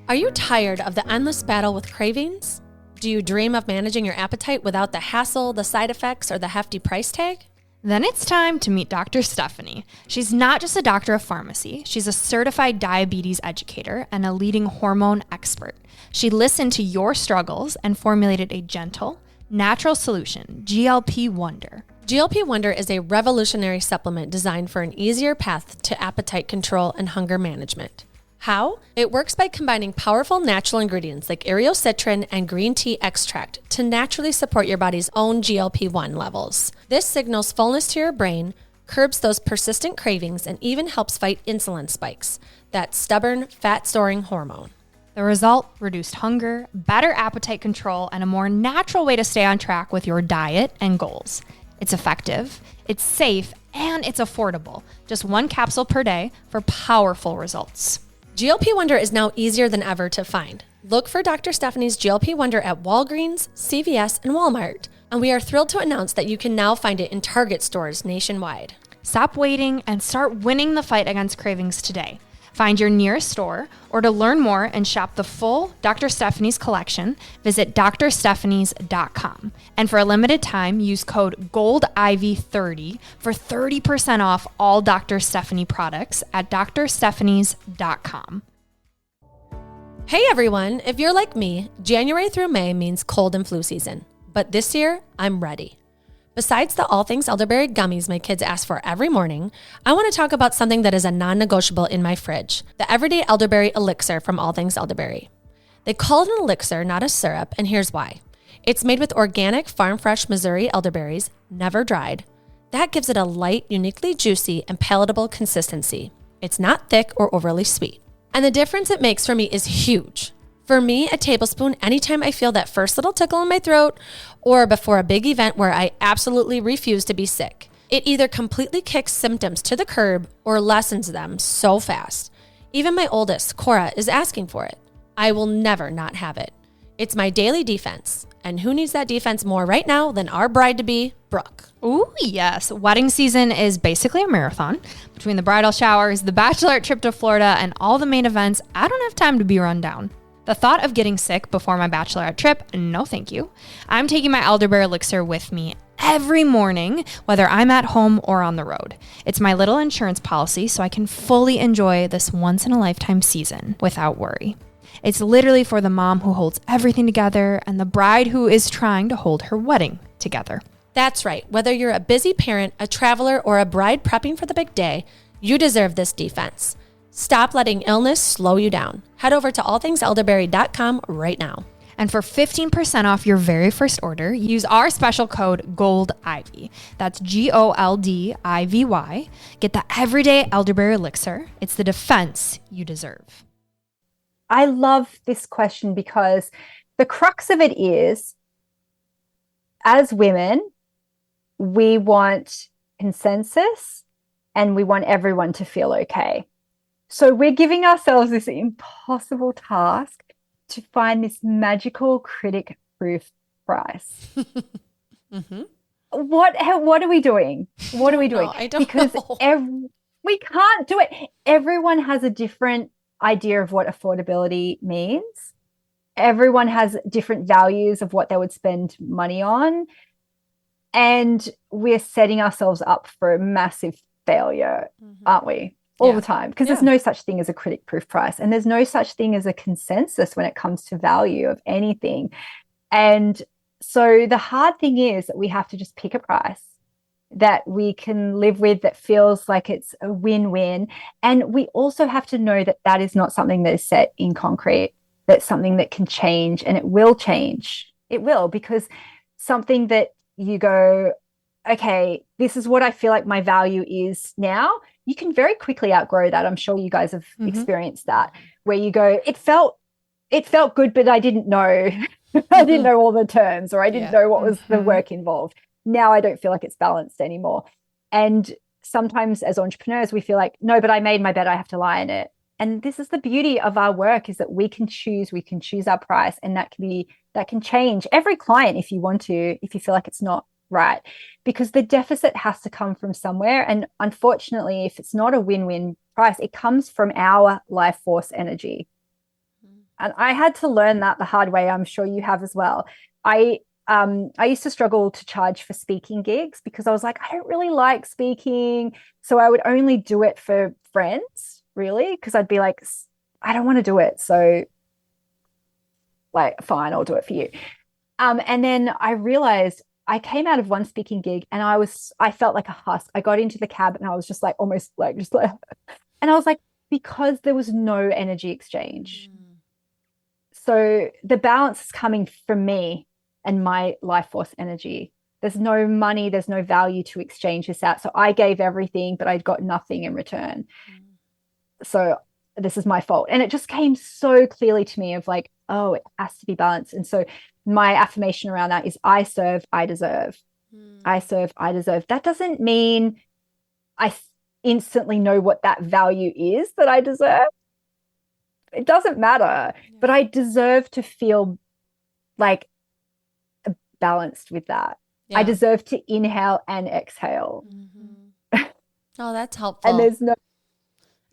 Are you tired of the endless battle with cravings? Do you dream of managing your appetite without the hassle, the side effects, or the hefty price tag? Then it's time to meet Dr. Stephanie. She's not just a doctor of pharmacy. She's a certified diabetes educator and a leading hormone expert. She listened to your struggles and formulated a gentle, natural solution, GLP Wonder. GLP Wonder is a revolutionary supplement designed for an easier path to appetite control and hunger management. How? It works by combining powerful natural ingredients like areocitrin and green tea extract to naturally support your body's own GLP-1 levels. This signals fullness to your brain, curbs those persistent cravings, and even helps fight insulin spikes, that stubborn, fat-storing hormone. The result? Reduced hunger, better appetite control, and a more natural way to stay on track with your diet and goals. It's effective, it's safe, and it's affordable. Just one capsule per day for powerful results. GLP Wonder is now easier than ever to find. Look for Dr. Stephanie's GLP Wonder at Walgreens, CVS, and Walmart. And we are thrilled to announce that you can now find it in Target stores nationwide. Stop waiting and start winning the fight against cravings today. Find your nearest store, or to learn more and shop the full Dr. Stephanie's collection, visit drstephanies.com. And for a limited time, use code GOLDIVY30 for 30% off all Dr. Stephanie products at drstephanies.com. Hey everyone, if you're like me, January through May means cold and flu season. But this year, I'm ready. Besides the All Things Elderberry gummies my kids ask for every morning, I want to talk about something that is a non-negotiable in my fridge, the Everyday Elderberry Elixir from All Things Elderberry. They call it an elixir, not a syrup, and here's why. It's made with organic, farm-fresh Missouri elderberries, never dried. That gives it a light, uniquely juicy, and palatable consistency. It's not thick or overly sweet. And the difference it makes for me is huge. For me, a tablespoon anytime I feel that first little tickle in my throat or before a big event where I absolutely refuse to be sick. It either completely kicks symptoms to the curb or lessens them so fast. Even my oldest, Cora, is asking for it. I will never not have it. It's my daily defense. And who needs that defense more right now than our bride-to-be, Brooke? Ooh, yes. Wedding season is basically a marathon. Between the bridal showers, the bachelorette trip to Florida, and all the main events, I don't have time to be run down. The thought of getting sick before my bachelorette trip, no thank you. I'm taking my elderberry elixir with me every morning, whether I'm at home or on the road. It's my little insurance policy so I can fully enjoy this once-in-a-lifetime season without worry. It's literally for the mom who holds everything together and the bride who is trying to hold her wedding together. That's right. Whether you're a busy parent, a traveler, or a bride prepping for the big day, you deserve this defense. Stop letting illness slow you down. Head over to allthingselderberry.com right now. And for 15% off your very first order, use our special code GOLDIVY. That's GOLDIVY. Get the everyday elderberry elixir. It's the defense you deserve. I love this question because the crux of it is, as women, we want consensus and we want everyone to feel okay. So we're giving ourselves this impossible task to find this magical critic-proof price. Mm-hmm. What are we doing? What are we doing? No, I don't know. We can't do it. Everyone has a different idea of what affordability means. Everyone has different values of what they would spend money on. And we're setting ourselves up for a massive failure, aren't we? All the time, because there's no such thing as a critic-proof price, and there's no such thing as a consensus when it comes to value of anything. And so the hard thing is that we have to just pick a price that we can live with, that feels like it's a win-win. And we also have to know that that is not something that is set in concrete. That's something that can change, and it will change. It will, because something that you go, okay, this is what I feel like my value is now. You can very quickly outgrow that. I'm sure you guys have experienced that, where you go, it felt good, but I didn't know, I didn't know all the terms, or I didn't know what was the work involved. Now I don't feel like it's balanced anymore. And sometimes as entrepreneurs, we feel like, no, but I made my bed, I have to lie in it. And this is the beauty of our work, is that we can choose our price, and that can change every client if you want to, if you feel like it's not right, because the deficit has to come from somewhere. And unfortunately, if it's not a win-win price, it comes from our life force energy. And I had to learn that the hard way. I'm sure you have as well. I used to struggle to charge for speaking gigs because I was like, I don't really like speaking. So I would only do it for friends, really, because I'd be like, I don't want to do it. So like, fine, I'll do it for you. And then I realized I came out of one speaking gig and I felt like a husk. I got into the cab and I was just like, almost like, and I was like, because there was no energy exchange. So the balance is coming from me and my life force energy. There's no money, there's no value to exchange this out. So I gave everything, but I got nothing in return. So this is my fault. And it just came so clearly to me of like, oh, it has to be balanced. And so my affirmation around that is, I serve, I deserve. I serve, I deserve. That doesn't mean I instantly know what that value is that I deserve. It doesn't matter, but I deserve to feel like balanced with that. I deserve to inhale and exhale. Oh, that's helpful. And there's no,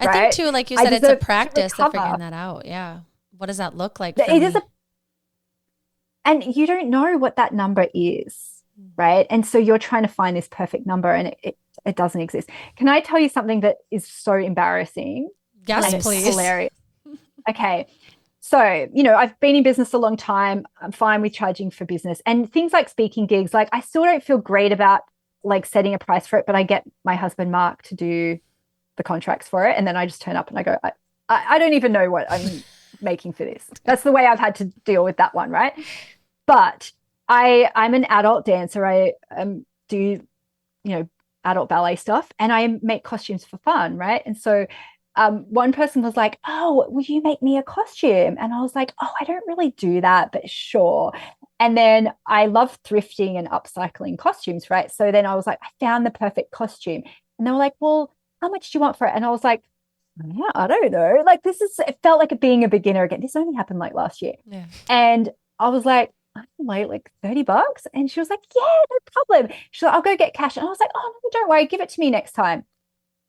I think too, like you said, it's a practice of figuring that out. Yeah. What does that look like? It is and you don't know what that number is, right? And so you're trying to find this perfect number, and it doesn't exist. Can I tell you something that is so embarrassing? Yes, please. Hilarious. Okay. So, I've been in business a long time. I'm fine with charging for business, and things like speaking gigs. Like, I still don't feel great about like setting a price for it, but I get my husband, Mark, to do the contracts for it. And then I just turn up and I go, I don't even know what I'm making for this. That's the way I've had to deal with that one. Right. But I'm an adult dancer. I do, adult ballet stuff, and I make costumes for fun. Right. And so one person was like, oh, will you make me a costume? And I was like, oh, I don't really do that, but sure. And then I love thrifting and upcycling costumes, right? So then I was like, I found the perfect costume. And they were like, well, how much do you want for it? And I was like, yeah, I don't know. Like, it felt like being a beginner again. This only happened like last year. Yeah. And I was like, I don't know, like $30. And she was like, yeah, no problem. She's like, I'll go get cash. And I was like, oh, no, don't worry. Give it to me next time.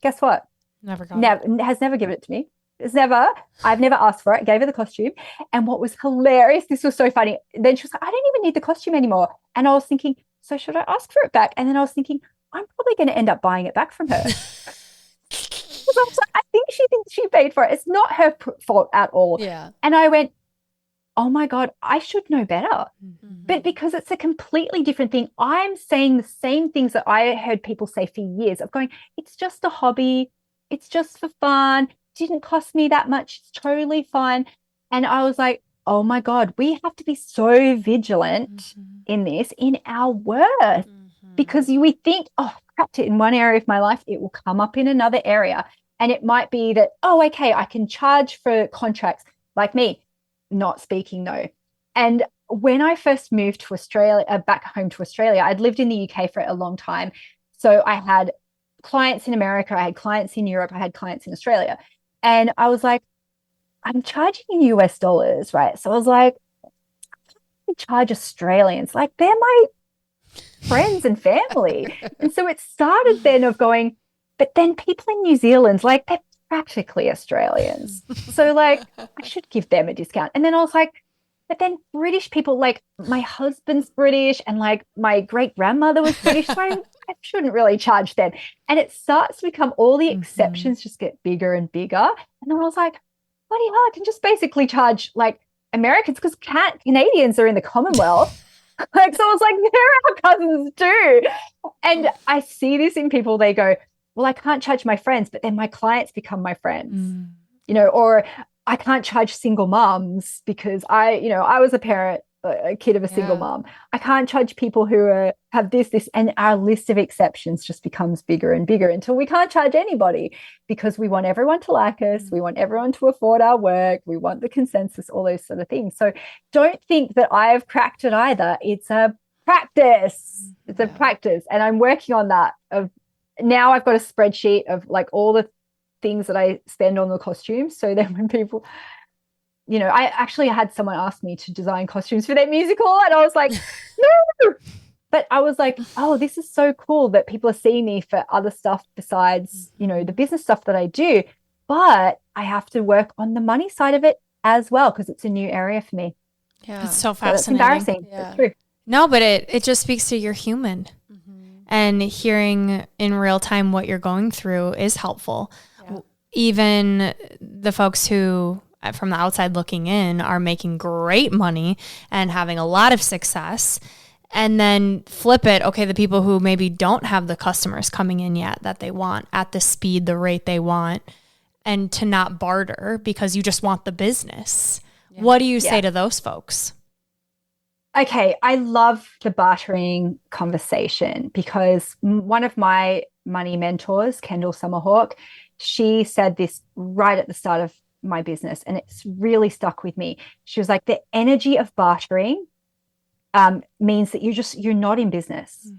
Guess what? Never got it. Has never given it to me. I've never asked for it. Gave her the costume. And what was hilarious, this was so funny. Then she was like, I don't even need the costume anymore. And I was thinking, so should I ask for it back? And then I was thinking, I'm probably going to end up buying it back from her. Because I was like, I think she thinks she paid for it. It's not her fault at all. Yeah. And I went, oh my God, I should know better. Mm-hmm. But because it's a completely different thing, I'm saying the same things that I heard people say for years of going, it's just a hobby. It's just for fun. Didn't cost me that much. It's totally fine. And I was like, oh my God, we have to be so vigilant in this, in our worth, because we think, oh, crapped it in one area of my life, it will come up in another area. And it might be that, oh, okay, I can charge for contracts like me, not speaking no. And when I first moved to Australia, back home to Australia, I'd lived in the UK for a long time. So I had clients in America, I had clients in Europe, I had clients in Australia. And I was like, I'm charging in US dollars, right? So I was like, I charge Australians, like they're my friends and family. And so it started then of going, but then people in New Zealand, like they're practically Australians. So like I should give them a discount. And then I was like, but then British people, like my husband's British and like my great grandmother was British. So I shouldn't really charge them. And it starts to become all the exceptions just get bigger and bigger. And then I was like, bloody hell, I can just basically charge like Americans because Canadians are in the Commonwealth. Like, so I was like, they're our cousins too. And I see this in people, they go, well, I can't charge my friends, but then my clients become my friends, or I can't charge single moms because I was a parent, a kid of a single mom. I can't charge people who have this, and our list of exceptions just becomes bigger and bigger until we can't charge anybody because we want everyone to like us. We want everyone to afford our work. We want the consensus, all those sort of things. So don't think that I've cracked it either. It's a practice. It's a practice. And I'm working on that. Now I've got a spreadsheet of like all the things that I spend on the costumes. So then when people, I actually had someone ask me to design costumes for their musical and I was like, no. But I was like, oh, this is so cool that people are seeing me for other stuff besides, the business stuff that I do. But I have to work on the money side of it as well because it's a new area for me. Yeah, it's so fascinating. It's embarrassing. Yeah. It's true. No, but it just speaks to you're human. And hearing in real time what you're going through is helpful. Yeah. Even the folks who, from the outside looking in, are making great money and having a lot of success. And then flip it. Okay, the people who maybe don't have the customers coming in yet that they want at the speed, the rate they want, and to not barter because you just want the business. Yeah. What do you say to those folks? Okay, I love the bartering conversation because one of my money mentors, Kendall Summerhawk, she said this right at the start of my business and it's really stuck with me. She was like, the energy of bartering means that you're not in business.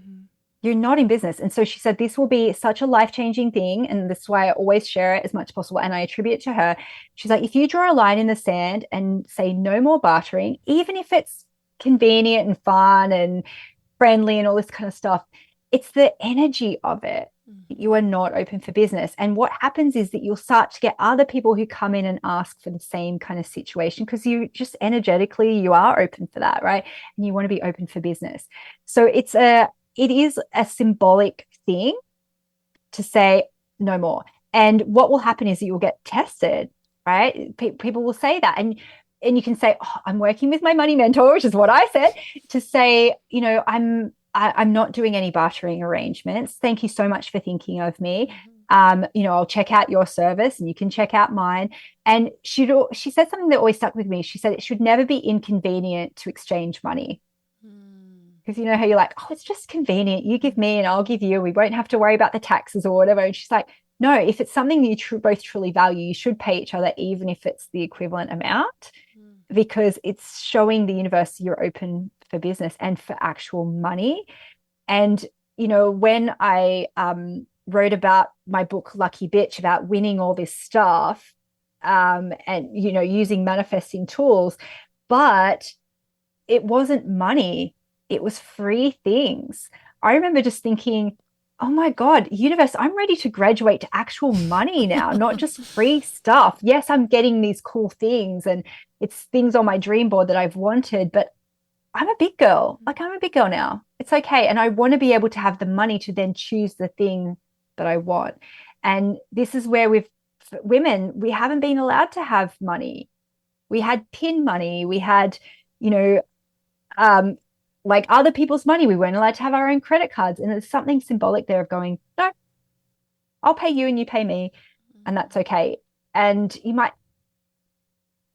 You're not in business. And so she said, this will be such a life-changing thing. And this is why I always share it as much as possible. And I attribute it to her. She's like, if you draw a line in the sand and say no more bartering, even if it's convenient and fun and friendly and all this kind of stuff, it's the energy of it. You are not open for business. And what happens is that you'll start to get other people who come in and ask for the same kind of situation because you just energetically, you are open for that, right? And you want to be open for business. So it is a symbolic thing to say no more. And what will happen is that you'll get tested, right? People will say that. And you can say, oh, I'm working with my money mentor, which is what I said, to say, I'm not doing any bartering arrangements. Thank you so much for thinking of me. I'll check out your service and you can check out mine. And she said something that always stuck with me. She said it should never be inconvenient to exchange money. Because you know how you're like, oh, it's just convenient. You give me and I'll give you. We won't have to worry about the taxes or whatever. And she's like, no, if it's something that you both truly value, you should pay each other, even if it's the equivalent amount, because it's showing the universe you're open for business and for actual money. And, when I wrote about my book, Lucky Bitch, about winning all this stuff and, using manifesting tools, but it wasn't money. It was free things. I remember just thinking, oh my God, universe, I'm ready to graduate to actual money now, not just free stuff. Yes, I'm getting these cool things and it's things on my dream board that I've wanted, but I'm a big girl. Like, I'm a big girl now. It's okay. And I want to be able to have the money to then choose the thing that I want. And this is where women, we haven't been allowed to have money. We had pin money. We had, you know, like other people's money. We weren't allowed to have our own credit cards. And there's something symbolic there of going, no, I'll pay you and you pay me. And that's okay. And you might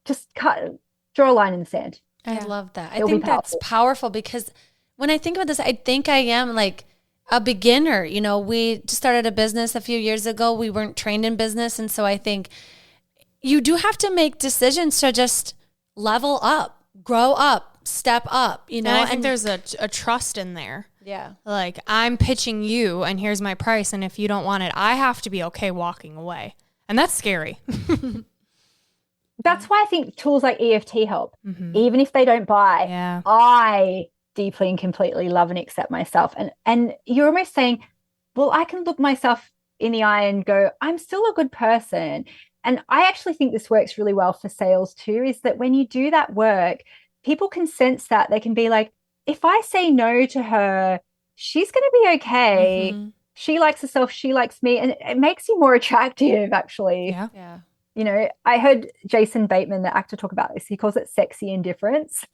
just draw a line in the sand. I love that. I think that's powerful because when I think about this, I think I am like a beginner. You know, we just started a business a few years ago. We weren't trained in business. And so I think you do have to make decisions to just level up, grow up, step up, you know. And I think there's a trust in there. Yeah. Like, I'm pitching you and here's my price. And if you don't want it, I have to be okay walking away. And that's scary. That's why I think tools like EFT help. Even if they don't buy, I deeply and completely love and accept myself. And you're almost saying, well, I can look myself in the eye and go, I'm still a good person. And I actually think this works really well for sales too, is that when you do that work, people can sense that. They can be like, if I say no to her, she's going to be okay. She likes herself. She likes me. And it makes you more attractive, actually. Yeah. You know, I heard Jason Bateman, the actor, talk about this. He calls it sexy indifference.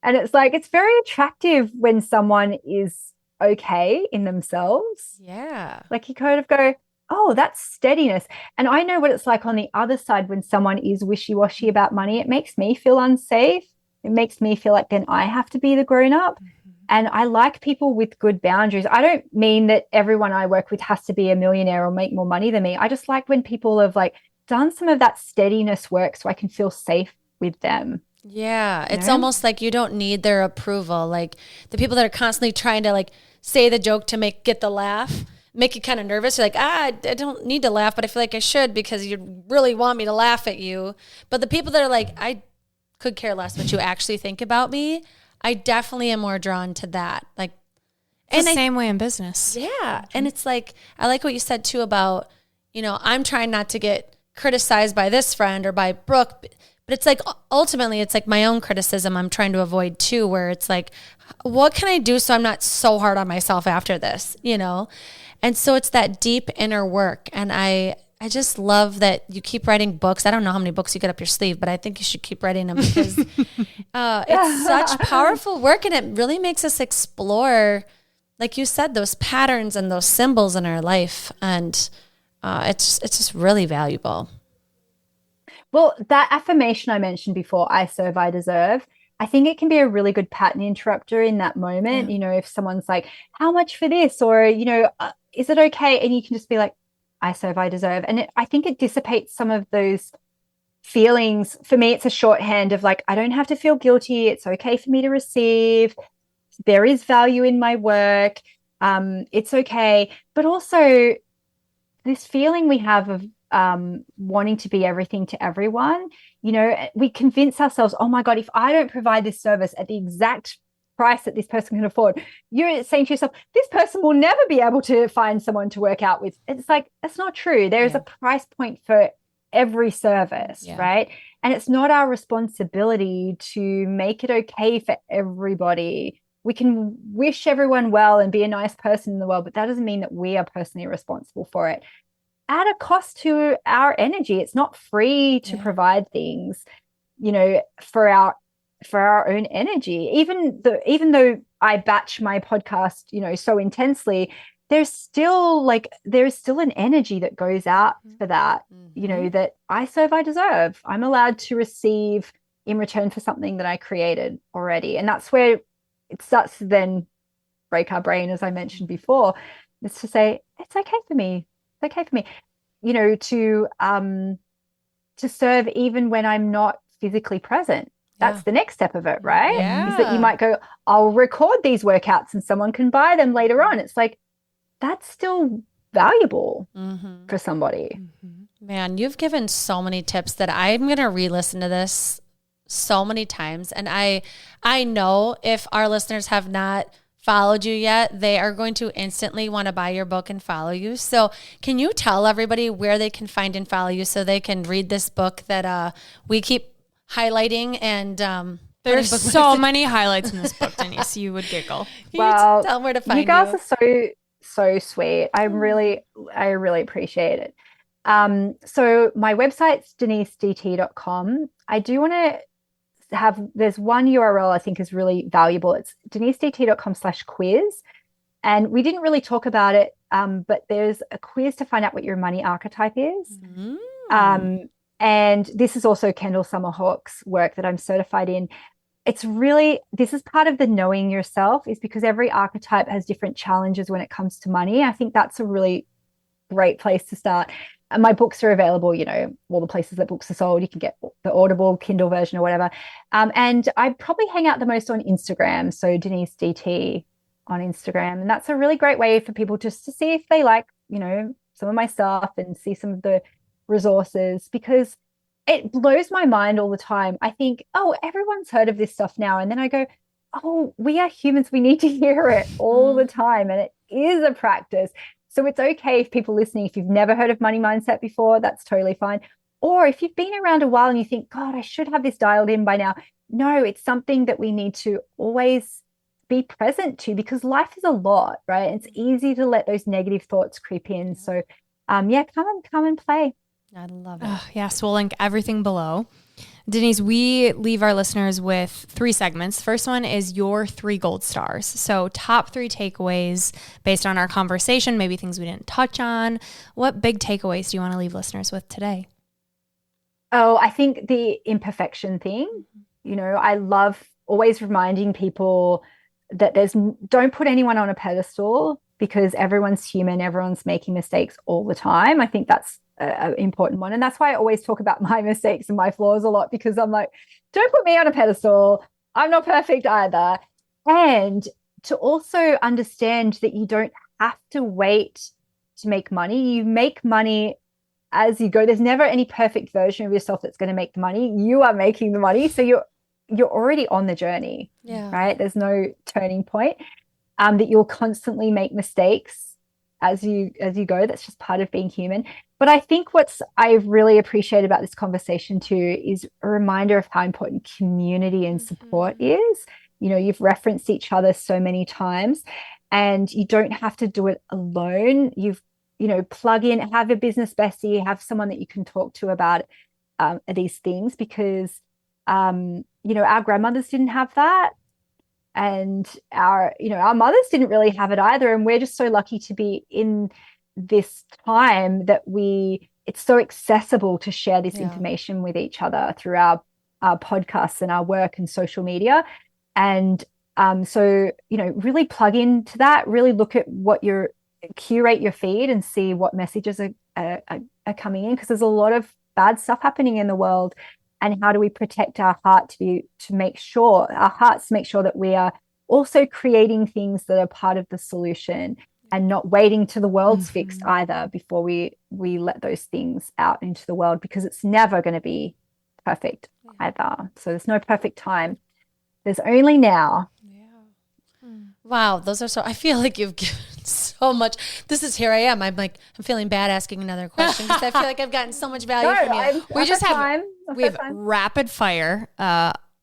And it's like, it's very attractive when someone is okay in themselves. Yeah. Like, you kind of go, oh, that's steadiness. And I know what it's like on the other side when someone is wishy-washy about money. It makes me feel unsafe. It makes me feel like then I have to be the grown-up. And I like people with good boundaries. I don't mean that everyone I work with has to be a millionaire or make more money than me. I just like when people have like done some of that steadiness work so I can feel safe with them. Yeah. It's almost like you don't need their approval. Like the people that are constantly trying to like say the joke to get the laugh, make you kind of nervous. You're like, I don't need to laugh, but I feel like I should because you really want me to laugh at you. But the people that are like, I could care less what you actually think about me, I definitely am more drawn to that. Like, it's the same way in business. Yeah. And it's like, I like what you said too about, you know, I'm trying not to get criticized by this friend or by Brooke, but it's like, ultimately it's like my own criticism I'm trying to avoid too, where it's like, what can I do so I'm not so hard on myself after this, you know? And so it's that deep inner work. And I just love that you keep writing books. I don't know how many books you get up your sleeve, but I think you should keep writing them because it's such powerful work and it really makes us explore, like you said, those patterns and those symbols in our life. And it's just really valuable. Well, that affirmation I mentioned before, I serve, I deserve, I think it can be a really good pattern interrupter in that moment. You know, if someone's like, how much for this? Or, you know, is it okay? And you can just be like, I serve, I deserve. And I think it dissipates some of those feelings. For me, it's a shorthand of like, I don't have to feel guilty. It's okay for me to receive. There is value in my work. It's okay. But also this feeling we have of wanting to be everything to everyone, you know, we convince ourselves, oh my God, if I don't provide this service at the exact price that this person can afford, you're saying to yourself, this person will never be able to find someone to work out with. It's like, that's not true. There is a price point for every service, right? And it's not our responsibility to make it okay for everybody. We can wish everyone well and be a nice person in the world, but that doesn't mean that we are personally responsible for it. At a cost to our energy. It's not free to provide things, you know, for our own energy. Even though I batch my podcast, you know, so intensely, there's still an energy that goes out for that, you know, that I serve, I deserve. I'm allowed to receive in return for something that I created already. And that's where it starts to then break our brain, as I mentioned before. It's to say, it's okay for me. It's okay for me, you know, to serve even when I'm not physically present. That's the next step of it, right? Is that you might go, I'll record these workouts and someone can buy them later on. It's like, that's still valuable for somebody. Man, you've given so many tips that I'm going to re-listen to this so many times. And I know if our listeners have not followed you yet, they are going to instantly want to buy your book and follow you. So can you tell everybody where they can find and follow you so they can read this book that we keep highlighting? And there's so many highlights in this book, Denise. You would giggle. Well, tell them where to find you. You guys are so sweet. I really appreciate it. So my website's denisedt.com. I do want to there's one URL I think is really valuable. It's denisedt.com/quiz. And we didn't really talk about it, but there's a quiz to find out what your money archetype is. And this is also Kendall Summerhawk's work that I'm certified in. This is part of the knowing yourself, is because every archetype has different challenges when it comes to money. I think that's a really great place to start. And my books are available, all the places that books are sold. You can get the Audible, Kindle version or whatever. And I probably hang out the most on Instagram. So Denise DT on Instagram. And that's a really great way for people just to see if they like, some of my stuff and see some of the resources, because it blows my mind all the time. I think, oh, everyone's heard of this stuff now. And then I go, oh, we are humans. We need to hear it all the time. And it is a practice. So it's okay if people listening, if you've never heard of money mindset before, that's totally fine. Or if you've been around a while and you think, God, I should have this dialed in by now. No, it's something that we need to always be present to, because life is a lot, right? It's easy to let those negative thoughts creep in. So come and play. I love it. Yes, we'll link everything below. Denise, we leave our listeners with 3 segments. First one is your 3 gold stars. So top 3 takeaways based on our conversation, maybe things we didn't touch on. What big takeaways do you want to leave listeners with today? Oh, I think the imperfection thing. I love always reminding people that don't put anyone on a pedestal, because everyone's human, everyone's making mistakes all the time. I think that's an important one. And that's why I always talk about my mistakes and my flaws a lot, because I'm like, don't put me on a pedestal. I'm not perfect either. And to also understand that you don't have to wait to make money. You make money as you go. There's never any perfect version of yourself that's going to make the money. You are making the money. So you're already on the journey, right? There's no turning point. That you'll constantly make mistakes as you go. That's just part of being human. But I think I've really appreciated about this conversation too is a reminder of how important community and support is. You've referenced each other so many times, and you don't have to do it alone. Plug in, have a business bestie, have someone that you can talk to about these things, because our grandmothers didn't have that. And our mothers didn't really have it either. And we're just so lucky to be in this time that it's so accessible to share this information with each other through our podcasts and our work and social media. And so really plug into that, really look at curate your feed and see what messages are coming in, because there's a lot of bad stuff happening in the world. And how do we protect our heart to make sure that we are also creating things that are part of the solution, and not waiting till the world's fixed either before we let those things out into the world, because it's never going to be perfect either. So there's no perfect time. There's only now. Wow, I feel like you've given so much. Here I am. I'm feeling bad asking another question, because I feel like I've gotten so much value from you. We have rapid fire,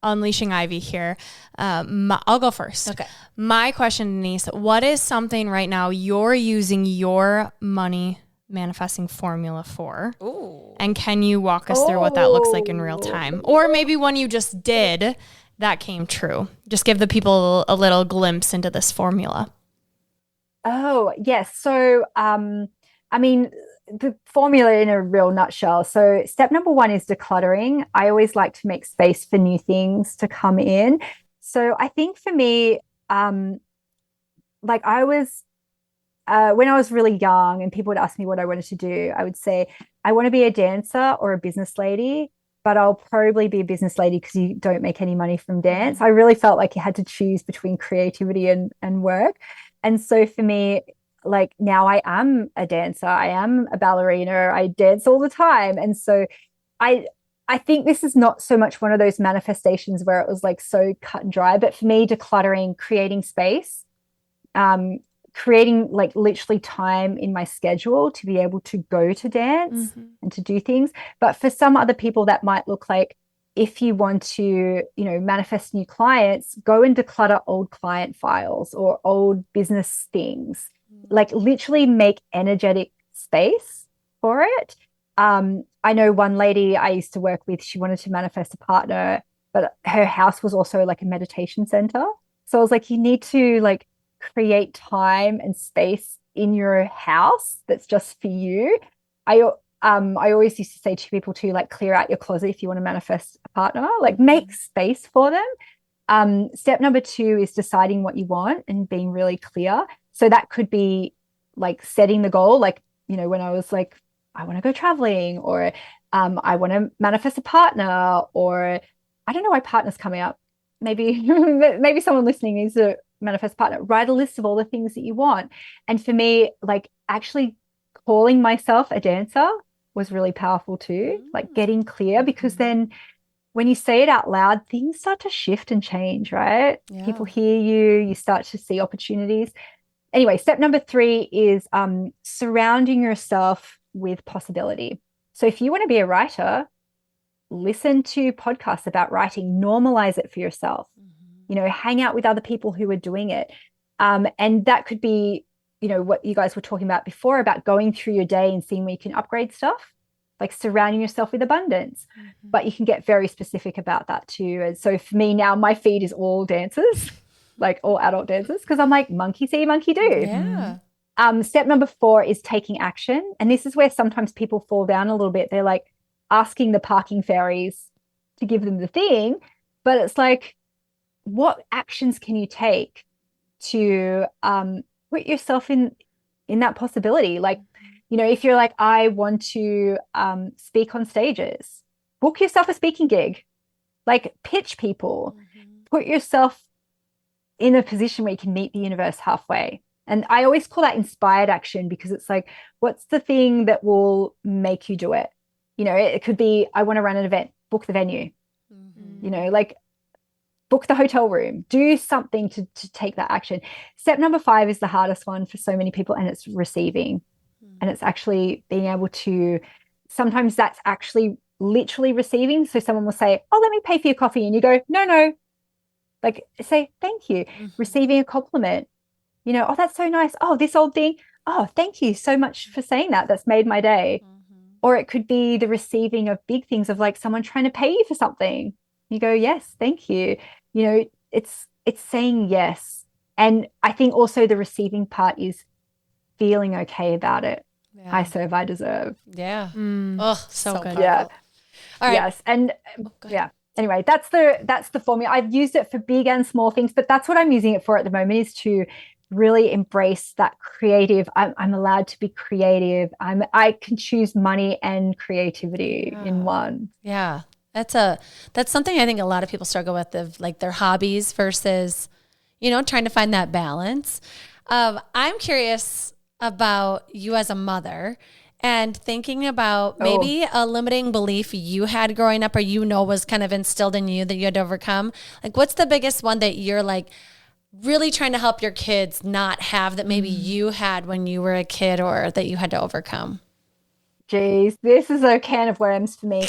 unleashing Ivy here. I'll go first. Okay. My question, Denise, what is something right now you're using your money manifesting formula for? Ooh. And can you walk us through what that looks like in real time? Or maybe one you just did that came true. Just give the people a little glimpse into this formula. Oh, yes. So, the formula in a real nutshell. So step number 1 is decluttering. I always like to make space for new things to come in. So I think for me, when I was really young and people would ask me what I wanted to do, I would say, I want to be a dancer or a business lady, but I'll probably be a business lady because you don't make any money from dance. I really felt like you had to choose between creativity and work. And so for me, now I am a dancer, I am a ballerina, I dance all the time. And so I think this is not so much one of those manifestations where it was so cut and dry, but for me, decluttering, creating space creating like literally time in my schedule to be able to go to dance and to do things. But for some other people, that might look like, if you want to, you know, manifest new clients, go and declutter old client files or old business things. Like literally make energetic space for it. I know one lady I used to work with, she wanted to manifest a partner, but her house was also like a meditation center. So I was like, you need to like create time and space in your house that's just for you. I always used to say to people to like clear out your closet if you want to manifest a partner, like make space for them. Step number 2 is deciding what you want and being really clear. So that could be like setting the goal, like, you know, when I was like, I want to go traveling, or I want to manifest a partner, or I don't know why partner's coming up. Maybe maybe someone listening needs to manifest a partner. Write a list of all the things that you want. And for me, like actually calling myself a dancer was really powerful too, like getting clear, because then when you say it out loud, things start to shift and change, right? Yeah. People hear you, you start to see opportunities. Anyway, step number 3 is surrounding yourself with possibility. So if you want to be a writer, listen to podcasts about writing, normalize it for yourself, you know, hang out with other people who are doing it. And that could be, you know, what you guys were talking about before, about going through your day and seeing where you can upgrade stuff, like surrounding yourself with abundance. But you can get very specific about that too. And so for me now, my feed is all dancers, like all adult dancers, because I'm like, monkey see, monkey do. Yeah. Step number 4 is taking action. And this is where sometimes people fall down a little bit. They're like asking the parking fairies to give them the thing, but it's like, what actions can you take to put yourself in that possibility? Like, you know, if you're like, I want to speak on stages, book yourself a speaking gig, like pitch people, put yourself in a position where you can meet the universe halfway. And I always call that inspired action, because it's like, what's the thing that will make you do it? You know, it could be, I want to run an event, book the venue, you know, like book the hotel room, do something to take that action. Step number 5 is the hardest one for so many people, and it's receiving. And it's actually being able to, sometimes that's actually literally receiving. So someone will say, oh, let me pay for your coffee. And you go, no, like say, thank you. Receiving a compliment, you know, oh, that's so nice. Oh, this old thing. Oh, thank you so much for saying that. That's made my day. Or it could be the receiving of big things, of like someone trying to pay you for something. You go, yes, thank you. You know, it's saying yes. And I think also the receiving part is feeling okay about it. Yeah. I serve, I deserve. Yeah. Oh, so good. Powerful. Yeah. All right. Yes. And yeah. Anyway, that's the formula. I've used it for big and small things, but that's what I'm using it for at the moment, is to really embrace that creative. I'm allowed to be creative. I can choose money and creativity in one. Yeah. That's something I think a lot of people struggle with, of like their hobbies versus, you know, trying to find that balance. I'm curious about you as a mother, and thinking about maybe a limiting belief you had growing up, or, you know, was kind of instilled in you that you had to overcome. Like, what's the biggest one that you're like really trying to help your kids not have, that maybe you had when you were a kid, or that you had to overcome? Geez, this is a can of worms for me.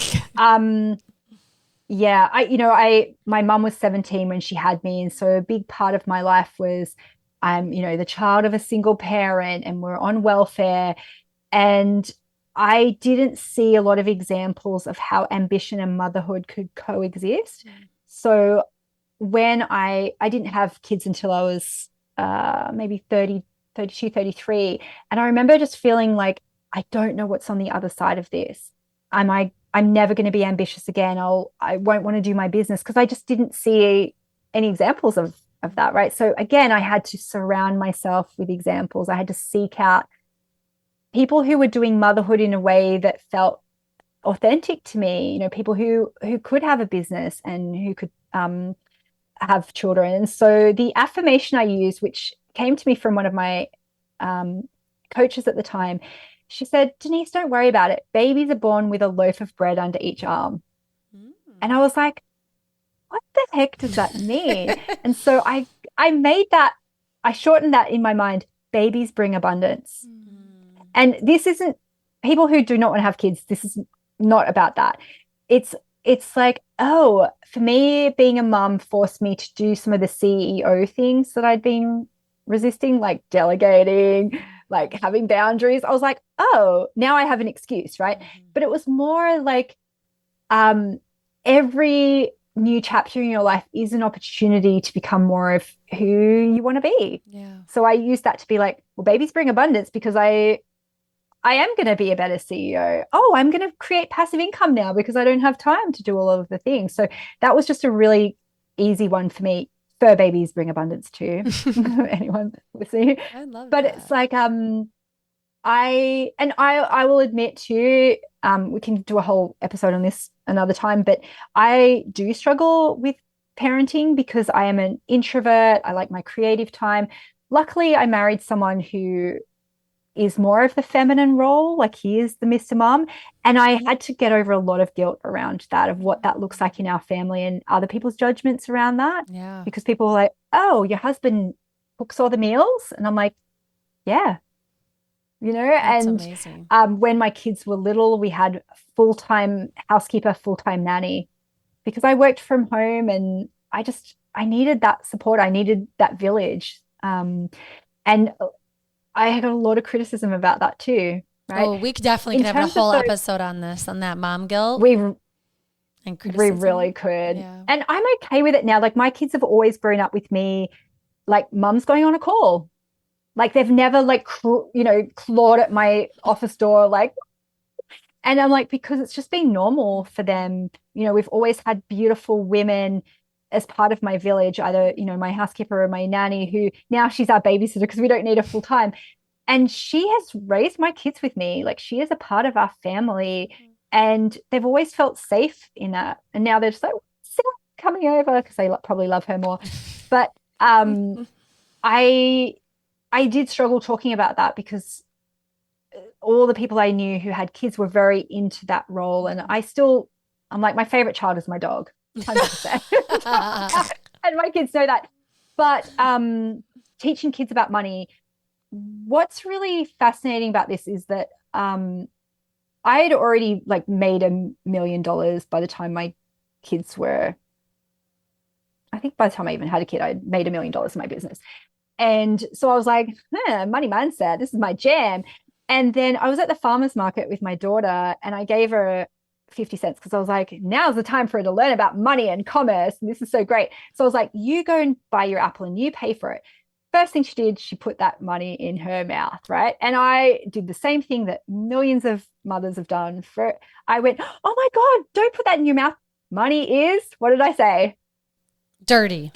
Yeah, my mum was 17 when she had me. And so a big part of my life was, you know, the child of a single parent, and we're on welfare. And I didn't see a lot of examples of how ambition and motherhood could coexist. So when I didn't have kids until I was maybe 30, 32, 33. And I remember just feeling like, I don't know what's on the other side of this. I'm never going to be ambitious again. I won't want to do my business, because I just didn't see any examples of that, right? So again, I had to surround myself with examples. I had to seek out people who were doing motherhood in a way that felt authentic to me, you know, people who could have a business and who could have children. And so the affirmation I used, which came to me from one of my coaches at the time, she said, Denise, don't worry about it. Babies are born with a loaf of bread under each arm. And I was like, what the heck does that mean? And so I made that I shortened that in my mind. Babies bring abundance. And this isn't people who do not want to have kids. This is not about that. It's like, oh, for me, being a mum forced me to do some of the CEO things that I'd been resisting, like delegating, like having boundaries. I was like, oh, now I have an excuse, right? But it was more like every new chapter in your life is an opportunity to become more of who you want to be. Yeah. So I use that to be like, well, babies bring abundance because I am going to be a better CEO. Oh, I'm going to create passive income now because I don't have time to do all of the things. So that was just a really easy one for me. Fur babies bring abundance too. Anyone listening? I love but that. It's like I will admit too, we can do a whole episode on this another time, but I do struggle with parenting because I am an introvert. I like my creative time. Luckily, I married someone who is more of the feminine role, like he is the Mr. Mom. And I had to get over a lot of guilt around that, of what that looks like in our family and other people's judgments around that. Yeah. Because people are like, oh, your husband cooks all the meals. And I'm like, yeah, That's and amazing. when my kids were little, we had full-time housekeeper, full-time nanny because I worked from home and I needed that support. I needed that village. And I had a lot of criticism about that too, right? Oh, we definitely could have a whole episode on this, on that mom guilt and criticism. We really could. Yeah. And I'm okay with it now. Like my kids have always grown up with me, like mum's going on a call. Like they've never like, clawed at my office door, like, and I'm like, because it's just been normal for them. We've always had beautiful women as part of my village, either, my housekeeper or my nanny, who now she's our babysitter because we don't need her full time. And she has raised my kids with me. Like she is a part of our family and they've always felt safe in that. And now they're just like, coming over because they probably love her more. But I did struggle talking about that because all the people I knew who had kids were very into that role. And I'm like, my favorite child is my dog, 100%. And my kids know that. But teaching kids about money, what's really fascinating about this is that I had already like made $1 million by the time my kids were, I think by the time I even had a kid, I'd made $1 million in my business. And so I was like, money mindset, this is my jam. And then I was at the farmer's market with my daughter and I gave her 50 cents because I was like, now's the time for her to learn about money and commerce. And this is so great. So I was like, you go and buy your apple and you pay for it. First thing she did, she put that money in her mouth, right? And I did the same thing that millions of mothers have done. I went, oh my God, don't put that in your mouth. Money is, what did I say? Dirty.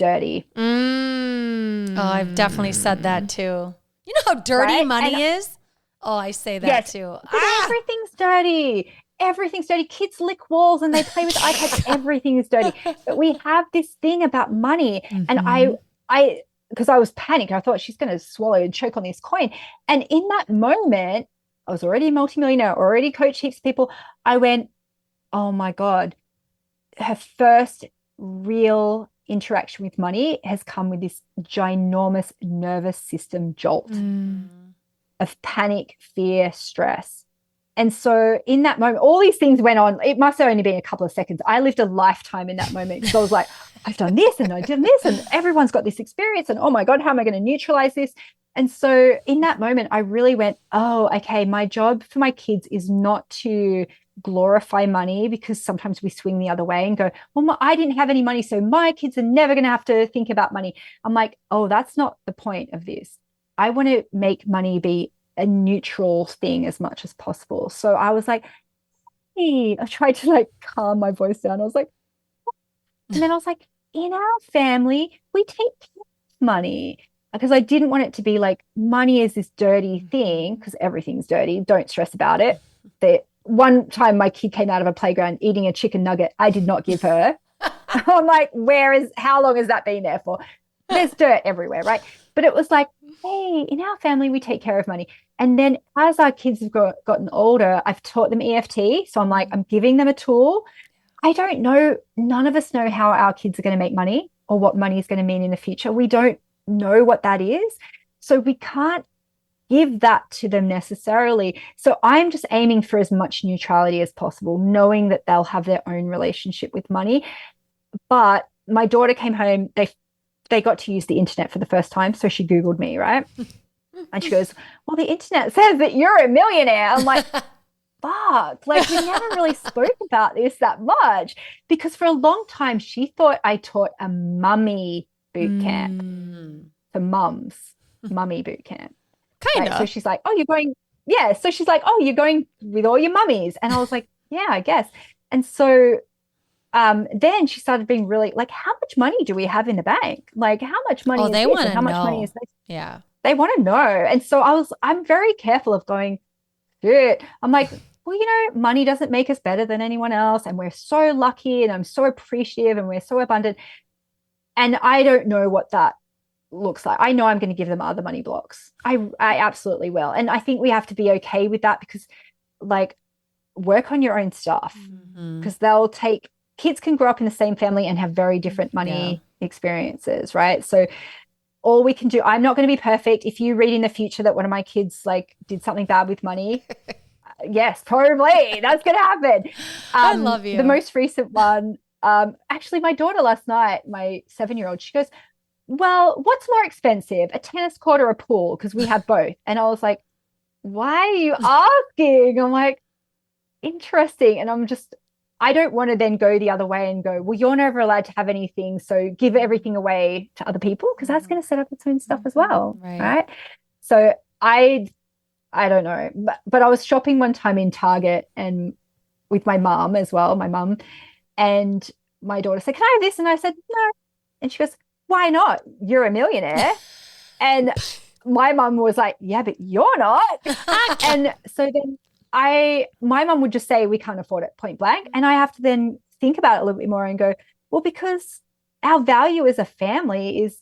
Mm. Oh, I've definitely said that too. You know how dirty money is? Oh, I say that too. Everything's dirty. Everything's dirty. Kids lick walls and they play with iPads. Everything is dirty. But we have this thing about money. And I because I was panicked. I thought she's going to swallow and choke on this coin. And in that moment, I was already a multimillionaire, already coached heaps of people. I went, oh my God, her first real interaction with money has come with this ginormous nervous system jolt of panic, fear, stress. And so in that moment, all these things went on. It must have only been a couple of seconds. I lived a lifetime in that moment because I was like, I've done this and I've done this and everyone's got this experience and oh my God, how am I going to neutralize this? And so in that moment, I really went, oh, okay, my job for my kids is not to glorify money because sometimes we swing the other way and go, well, I didn't have any money, so my kids are never going to have to think about money. I'm like, oh, that's not the point of this. I want to make money be a neutral thing as much as possible. So I was like, hey, I tried to like calm my voice down. I was like, and then I was like, in our family, we take money because I didn't want it to be like money is this dirty thing because everything's dirty. Don't stress about it. One time my kid came out of a playground eating a chicken nugget I did not give her. I'm like, how long has that been there for? There's dirt everywhere, right? But it was like, hey, in our family, we take care of money. And then as our kids have gotten older, I've taught them EFT. So I'm like, I'm giving them a tool. I don't know. None of us know how our kids are going to make money or what money is going to mean in the future. We don't know what that is. So we can't give that to them necessarily. So I'm just aiming for as much neutrality as possible, knowing that they'll have their own relationship with money. But my daughter came home, they got to use the internet for the first time. So she Googled me, right? And she goes, well, the internet says that you're a millionaire. I'm like, fuck, like we never really spoke about this that much, because for a long time she thought I taught a mummy boot camp for mums, mummy boot camp. Kind of. Right? So she's like, oh, you're going, yeah. So she's like, oh, you're going with all your mummies. And I was like, yeah, I guess. And so then she started being really like, how much money do we have in the bank? Like, how much money is they this? want to How much know. money is this? Yeah. They want to know. And so I'm very careful of going, shit. I'm like, well, money doesn't make us better than anyone else. And we're so lucky and I'm so appreciative and we're so abundant. And I don't know what that looks like. I know I'm going to give them other money blocks. I absolutely will. And I think we have to be okay with that, because like, work on your own stuff, because kids can grow up in the same family and have very different money experiences, right? So all we can do, I'm not going to be perfect. If you read in the future that one of my kids like did something bad with money, yes, probably that's going to happen. I love you. The most recent one, actually my daughter last night, my 7-year-old, she goes, well, what's more expensive, a tennis court or a pool? Because we have both. And I was like, why are you asking? I'm like, interesting. And I don't want to then go the other way and go, well, you're never allowed to have anything, so give everything away to other people, because that's going to set up its own stuff as well. Right. So I don't know. But I was shopping one time in Target and with my mom as well, and my daughter said, can I have this? And I said, no. And she goes, why not? You're a millionaire. And my mom was like, yeah, but you're not. And so then my mom would just say, we can't afford it, point blank. And I have to then think about it a little bit more and go, well, because our value as a family is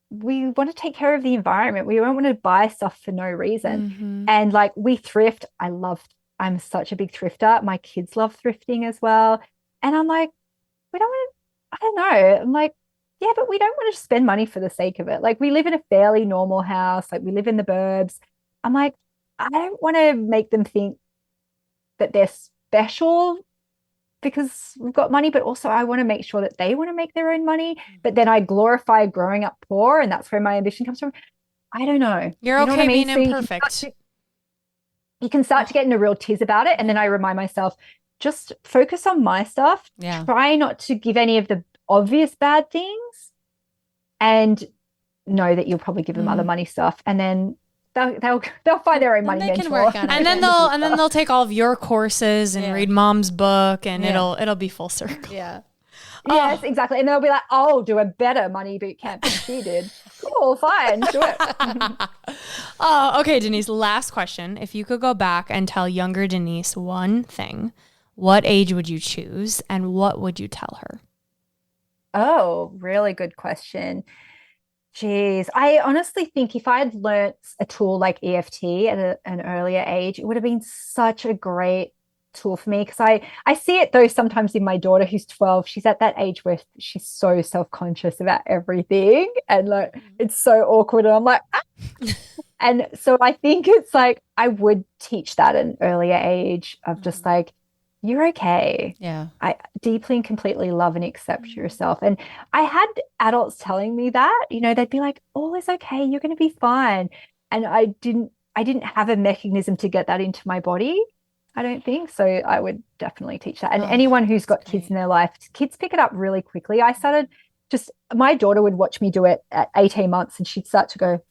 we want to take care of the environment. We don't want to buy stuff for no reason. And like, we thrift. I'm such a big thrifter. My kids love thrifting as well. And I'm like, we don't want to, I don't know. I'm like, yeah, but we don't want to spend money for the sake of it. Like, we live in a fairly normal house. Like, we live in the burbs. I'm like, I don't want to make them think that they're special because we've got money, but also I want to make sure that they want to make their own money. But then I glorify growing up poor, and that's where my ambition comes from. I don't know. You're okay, what I mean? Being imperfect. You can start to get in a real tiz about it. And then I remind myself, just focus on my stuff. Yeah. Try not to give any of the obvious bad things, and know that you'll probably give them other money stuff. And then they'll find their own money mentor. Can work on it. And then they'll take all of your courses and read mom's book, and it'll be full circle. Yeah. Yes, exactly. And they'll be like, I'll do a better money boot camp than she did. Cool, fine, do it. Okay, Denise, last question. If you could go back and tell younger Denise one thing, what age would you choose and what would you tell her? Oh, really good question. Geez, I honestly think if I had learnt a tool like EFT at an earlier age, it would have been such a great tool for me, because I see it though sometimes in my daughter who's 12. She's at that age where she's so self-conscious about everything, and like it's so awkward, and I'm like and so I think it's like I would teach that at an earlier age of just like, you're okay. Yeah. I deeply and completely love and accept yourself. And I had adults telling me that, they'd be like, all is okay, you're going to be fine. And I didn't have a mechanism to get that into my body, I don't think. So I would definitely teach that. And anyone who's got kids in their life, kids pick it up really quickly. My daughter would watch me do it at 18 months and she'd start to go,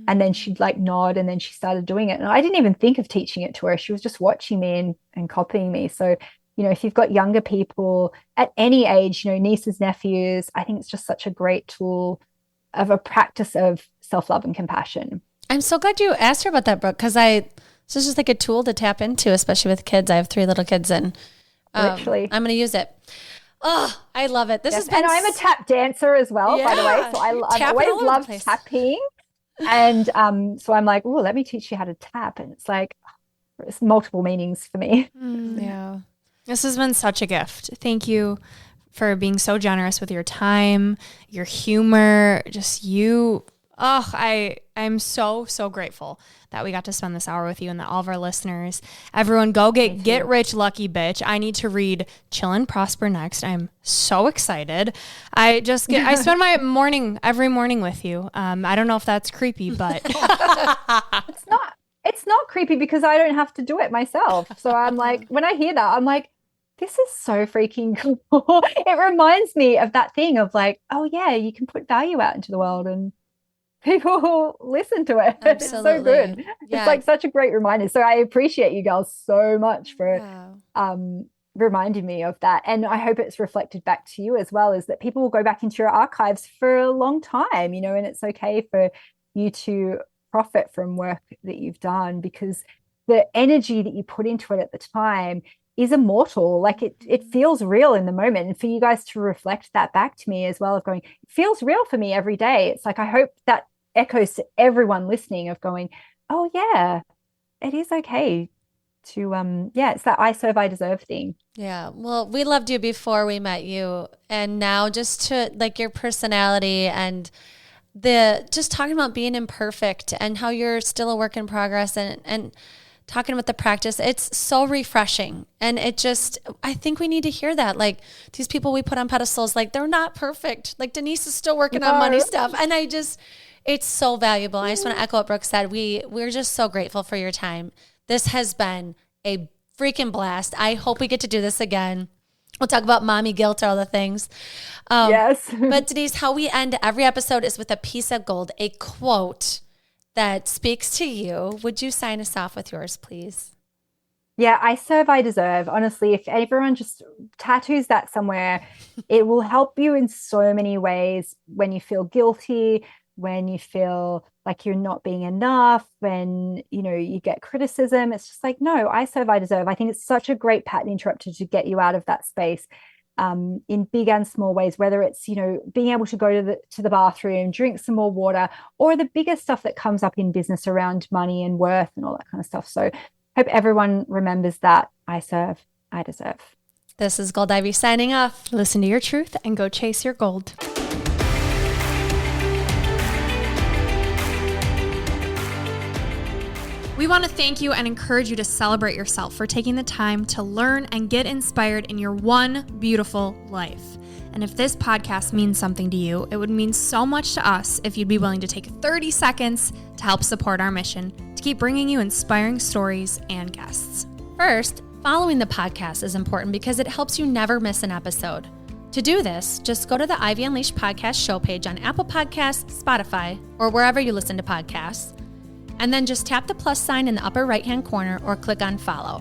and then she'd like nod, and then she started doing it. And I didn't even think of teaching it to her. She was just watching me and copying me. So, if you've got younger people at any age, nieces, nephews, I think it's just such a great tool of a practice of self-love and compassion. I'm so glad you asked her about that, Brooke, because this is just like a tool to tap into, especially with kids. I have 3 little kids, and literally, I'm going to use it. Oh, I love it. And I'm a tap dancer as well, by the way. So I've always loved tapping. And so I'm like, oh, let me teach you how to tap. And it's like, it's multiple meanings for me. Yeah. This has been such a gift. Thank you for being so generous with your time, your humor, just you. Oh, I'm so grateful that we got to spend this hour with you and that all of our listeners. Everyone go get rich, lucky bitch. I need to read Chill and Prosper next. I'm so excited. I spend my morning every morning with you. I don't know if that's creepy, but it's not creepy because I don't have to do it myself. So I'm like, when I hear that, I'm like, this is so freaking cool. It reminds me of that thing of like, oh yeah, you can put value out into the world and people will listen to it. Absolutely. It's so good. Yeah. It's like such a great reminder. So I appreciate you girls so much for reminding me of that. And I hope it's reflected back to you as well, is that people will go back into your archives for a long time, you know, and it's okay for you to profit from work that you've done because the energy that you put into it at the time is immortal. Like it feels real in the moment. And for you guys to reflect that back to me as well, of going, it feels real for me every day. It's like, I hope that echoes to everyone listening of going, oh yeah, it is okay to it's that I serve, I deserve thing. Yeah. Well, we loved you before we met you. And now just to like your personality and just talking about being imperfect and how you're still a work in progress and talking about the practice, it's so refreshing. And I think we need to hear that. Like these people we put on pedestals, like they're not perfect. Like Denise is still working on money stuff. And it's so valuable. I just want to echo what Brooke said. We're just so grateful for your time. This has been a freaking blast. I hope we get to do this again. We'll talk about mommy guilt or all the things. Yes. But Denise, how we end every episode is with a piece of gold, a quote that speaks to you. Would you sign us off with yours, please? Yeah, I serve, I deserve. Honestly, if everyone just tattoos that somewhere, it will help you in so many ways when you feel guilty, when you feel like you're not being enough, when, you know, you get criticism. It's just like, no, I serve, I deserve. I think it's such a great pattern interrupter to get you out of that space in big and small ways, whether it's, you know, being able to go to the bathroom, drink some more water, or the bigger stuff that comes up in business around money and worth and all that kind of stuff. So hope everyone remembers that I serve, I deserve. This is Gold Ivy signing off. Listen to your truth and go chase your gold. We want to thank you and encourage you to celebrate yourself for taking the time to learn and get inspired in your one beautiful life. And if this podcast means something to you, it would mean so much to us if you'd be willing to take 30 seconds to help support our mission to keep bringing you inspiring stories and guests. First, following the podcast is important because it helps you never miss an episode. To do this, just go to the Ivy Unleashed podcast show page on Apple Podcasts, Spotify, or wherever you listen to podcasts. And then just tap the plus sign in the upper right-hand corner or click on follow.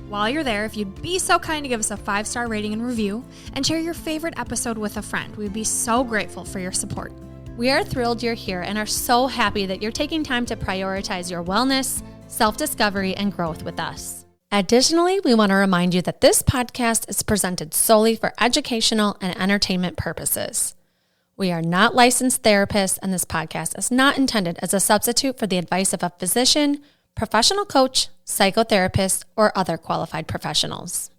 While you're there, if you'd be so kind to give us a 5-star rating and review and share your favorite episode with a friend, we'd be so grateful for your support. We are thrilled you're here and are so happy that you're taking time to prioritize your wellness, self-discovery, and growth with us. Additionally, we want to remind you that this podcast is presented solely for educational and entertainment purposes. We are not licensed therapists, and this podcast is not intended as a substitute for the advice of a physician, professional coach, psychotherapist, or other qualified professionals.